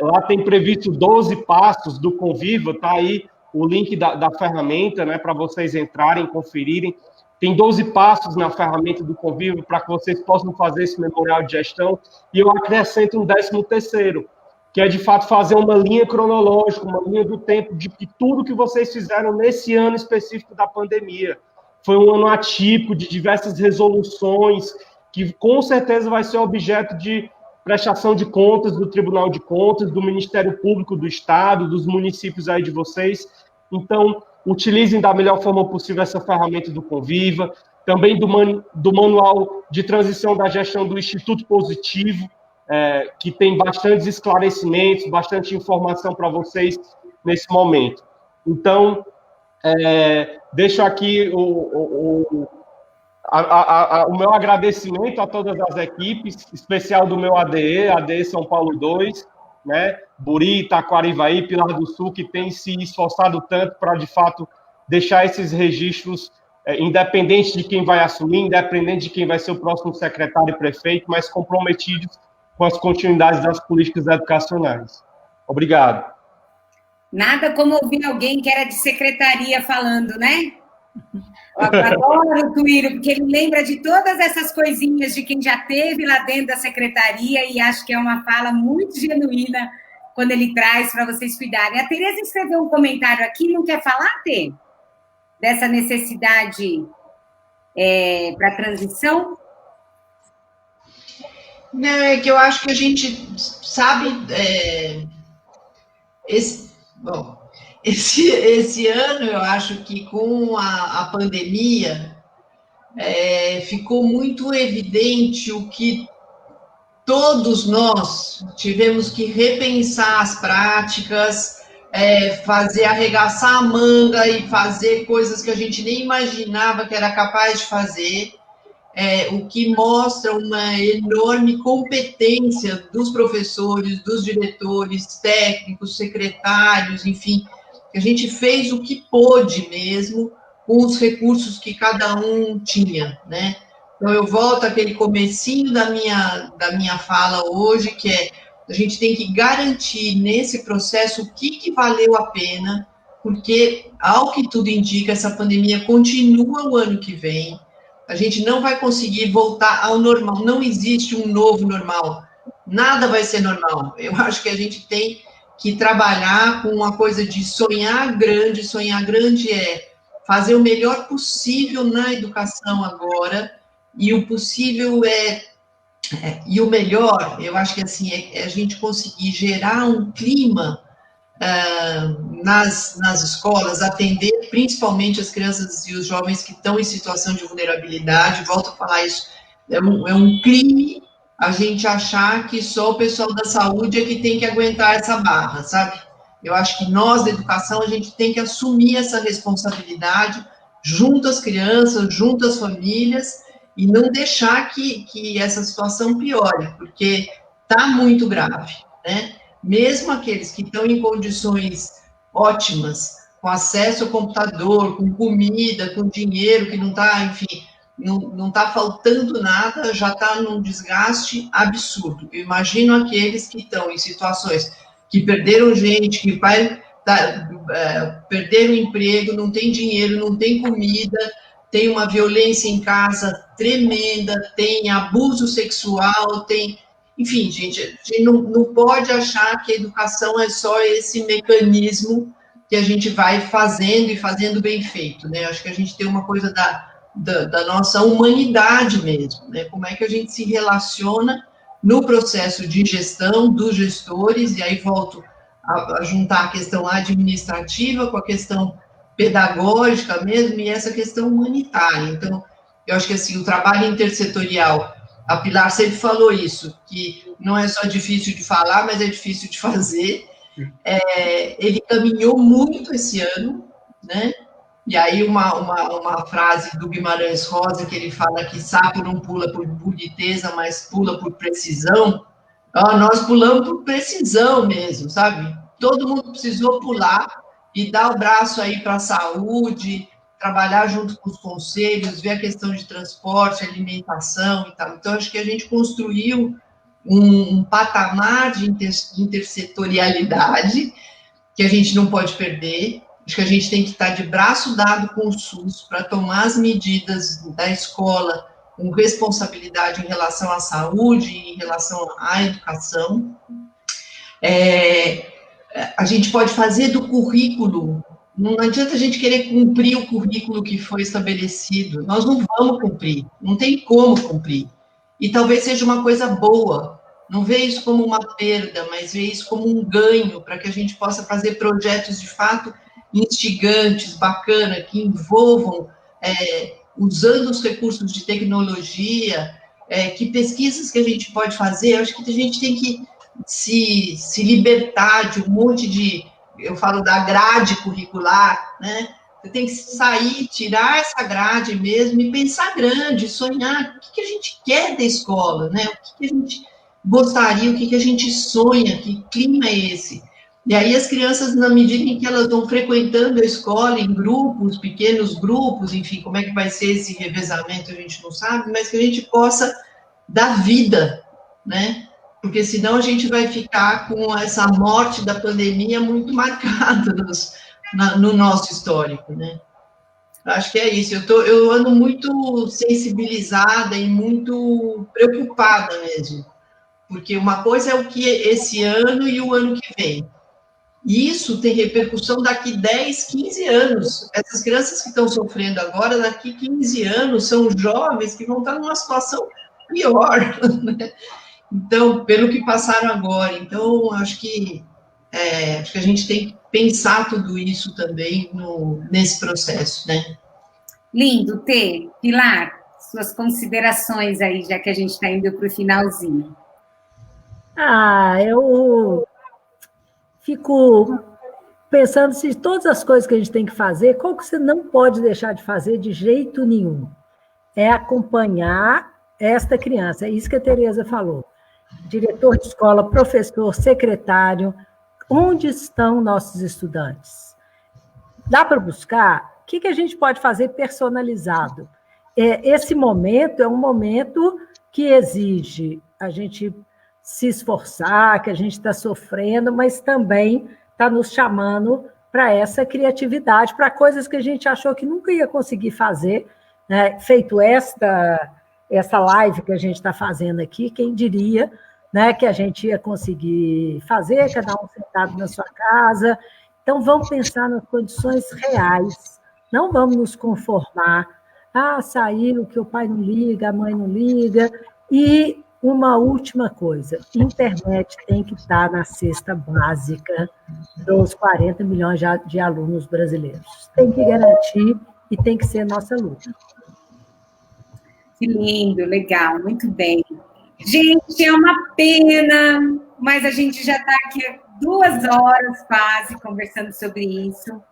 Lá tem previsto 12 passos do Convívio. Está aí o link da ferramenta, né, para vocês entrarem, conferirem. Tem 12 passos na ferramenta do Convívio para que vocês possam fazer esse memorial de gestão, e eu acrescento um 13º, que é, de fato, fazer uma linha cronológica, uma linha do tempo de tudo que vocês fizeram nesse ano específico da pandemia. Foi um ano atípico, de diversas resoluções, que com certeza vai ser objeto de prestação de contas do Tribunal de Contas, do Ministério Público do Estado, dos municípios aí de vocês. Então, utilizem da melhor forma possível essa ferramenta do Conviva, também do Manual de Transição da Gestão do Instituto Positivo, que tem bastantes esclarecimentos, bastante informação para vocês nesse momento. Então, deixo aqui o meu agradecimento a todas as equipes, especial do meu ADE São Paulo 2, né? Buri, Taquarivaí, Pilar do Sul, que tem se esforçado tanto para, de fato, deixar esses registros, independente de quem vai assumir, independente de quem vai ser o próximo secretário e prefeito, mas comprometidos com as continuidades das políticas educacionais. Obrigado. Nada como ouvir alguém que era de secretaria falando, né? Eu adoro o Tuírio, porque ele lembra de todas essas coisinhas de quem já teve lá dentro da secretaria, e acho que é uma fala muito genuína quando ele traz para vocês cuidarem. A Tereza escreveu um comentário aqui, não quer falar, Tê? Dessa necessidade para a transição? Não, é que eu acho que a gente sabe... Esse ano, eu acho que com a pandemia, ficou muito evidente o que todos nós tivemos que repensar as práticas, arregaçar a manga e fazer coisas que a gente nem imaginava que era capaz de fazer, o que mostra uma enorme competência dos professores, dos diretores, técnicos, secretários, enfim, que a gente fez o que pôde mesmo com os recursos que cada um tinha, né? Então, eu volto àquele comecinho da minha fala hoje, que a gente tem que garantir nesse processo o que valeu a pena, porque, ao que tudo indica, essa pandemia continua o ano que vem, a gente não vai conseguir voltar ao normal, não existe um novo normal, nada vai ser normal. Eu acho que a gente tem que trabalhar com uma coisa de sonhar grande é fazer o melhor possível na educação agora, e o possível e o melhor, eu acho que assim, é a gente conseguir gerar um clima nas escolas, atender principalmente as crianças e os jovens que estão em situação de vulnerabilidade. Volto a falar isso, é um crime a gente achar que só o pessoal da saúde é que tem que aguentar essa barra, sabe? Eu acho que nós, da educação, a gente tem que assumir essa responsabilidade junto às crianças, junto às famílias, e não deixar que essa situação piore, porque está muito grave, né? Mesmo aqueles que estão em condições ótimas, com acesso ao computador, com comida, com dinheiro, que não está, enfim, não está faltando nada, já está num desgaste absurdo. Eu imagino aqueles que estão em situações que perderam gente, que perderam emprego, não tem dinheiro, não tem comida, tem uma violência em casa tremenda, tem abuso sexual, tem... Enfim, gente, a gente não pode achar que a educação é só esse mecanismo que a gente vai fazendo e fazendo bem feito, né? Acho que a gente tem uma coisa da nossa humanidade mesmo, né? Como é que a gente se relaciona no processo de gestão dos gestores, e aí volto a juntar a questão administrativa com a questão pedagógica mesmo, e essa questão humanitária. Então, eu acho que assim, o trabalho intersetorial, a Pilar sempre falou isso, que não é só difícil de falar, mas é difícil de fazer. Ele caminhou muito esse ano, né? E aí uma frase do Guimarães Rosa, que ele fala que sapo não pula por boniteza, mas pula por precisão. Nós pulamos por precisão mesmo, sabe? Todo mundo precisou pular e dar o braço aí para a saúde, trabalhar junto com os conselhos, ver a questão de transporte, alimentação e tal. Então, acho que a gente construiu um patamar de intersetorialidade que a gente não pode perder, Acho que a gente tem que estar de braço dado com o SUS para tomar as medidas da escola com responsabilidade em relação à saúde, em relação à educação. A gente pode fazer do currículo, não adianta a gente querer cumprir o currículo que foi estabelecido, nós não vamos cumprir, não tem como cumprir. E talvez seja uma coisa boa, não vê isso como uma perda, mas vê isso como um ganho, para que a gente possa fazer projetos de fato instigantes, bacana, que envolvam, usando os recursos de tecnologia, que pesquisas que a gente pode fazer. Eu acho que a gente tem que se libertar de um monte de, eu falo da grade curricular, né? Você tem que sair, tirar essa grade mesmo e pensar grande, sonhar o que a gente quer da escola, né? O que a gente gostaria, o que a gente sonha, que clima é esse? E aí as crianças, na medida em que elas vão frequentando a escola em grupos, pequenos grupos, enfim, como é que vai ser esse revezamento, a gente não sabe, mas que a gente possa dar vida, né? Porque senão a gente vai ficar com essa morte da pandemia muito marcada no nosso histórico, né? Acho que é isso. Eu ando muito sensibilizada e muito preocupada mesmo, porque uma coisa é o que esse ano e o ano que vem. E isso tem repercussão daqui 10, 15 anos. Essas crianças que estão sofrendo agora, daqui 15 anos, são jovens que vão estar numa situação pior, né? Então, pelo que passaram agora. Então, acho que a gente tem que pensar tudo isso também nesse processo, né? Lindo, Tê. Pilar, suas considerações aí, já que a gente está indo para o finalzinho. Eu fico pensando se todas as coisas que a gente tem que fazer, qual que você não pode deixar de fazer de jeito nenhum? É acompanhar esta criança. É isso que a Tereza falou. Diretor de escola, professor, secretário, onde estão nossos estudantes? Dá para buscar? O que a gente pode fazer personalizado? Esse momento é um momento que exige a gente se esforçar, que a gente está sofrendo, mas também está nos chamando para essa criatividade, para coisas que a gente achou que nunca ia conseguir fazer, né? Feito essa live que a gente está fazendo aqui, quem diria, né, que a gente ia conseguir fazer, cada um sentado na sua casa. Então, vamos pensar nas condições reais, não vamos nos conformar. Saiu que o pai não liga, a mãe não liga. E uma última coisa, internet tem que estar na cesta básica dos 40 milhões de alunos brasileiros. Tem que garantir e tem que ser nossa luta. Que lindo, legal, muito bem. Gente, é uma pena, mas a gente já está aqui 2 horas quase conversando sobre isso.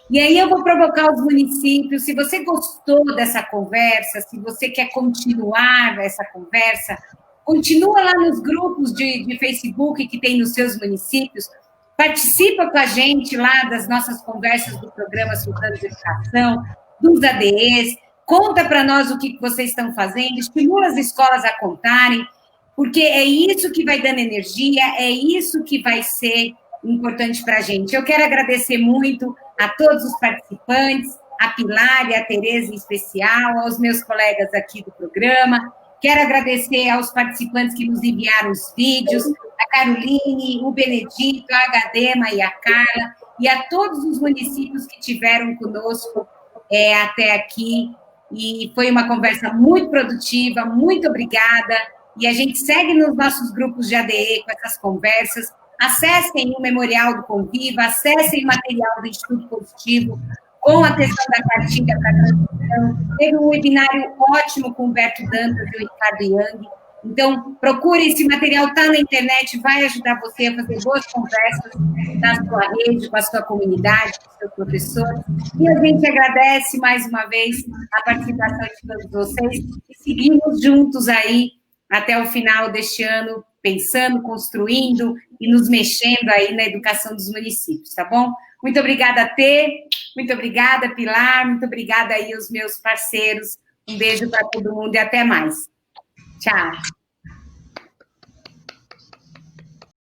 E aí eu vou provocar os municípios, se você gostou dessa conversa, se você quer continuar essa conversa, continua lá nos grupos de Facebook que tem nos seus municípios, participa com a gente lá das nossas conversas do programa Suzano de Educação, dos ADEs, conta para nós o que vocês estão fazendo, estimula as escolas a contarem, porque é isso que vai dando energia, é isso que vai ser importante para a gente. Eu quero agradecer muito a todos os participantes, a Pilar e a Tereza em especial, aos meus colegas aqui do programa. Quero agradecer aos participantes que nos enviaram os vídeos, a Caroline, o Benedito, a Agadema e a Carla, e a todos os municípios que tiveram conosco até aqui. E foi uma conversa muito produtiva, muito obrigada. E a gente segue nos nossos grupos de ADE com essas conversas. Acessem o Memorial do Conviva, acessem o material do Instituto Positivo, com a questão da cartilha para a transição. Teve um webinário ótimo com o Humberto Dantas e o Ricardo Yang. Então, procure esse material, está na internet, vai ajudar você a fazer boas conversas na sua rede, com a sua comunidade, com o seu professor. E a gente agradece mais uma vez a participação de todos vocês e seguimos juntos aí até o final deste ano, pensando, construindo e nos mexendo aí na educação dos municípios, tá bom? Muito obrigada, Tê, muito obrigada, Pilar, muito obrigada aí aos meus parceiros. Um beijo para todo mundo e até mais. Tchau.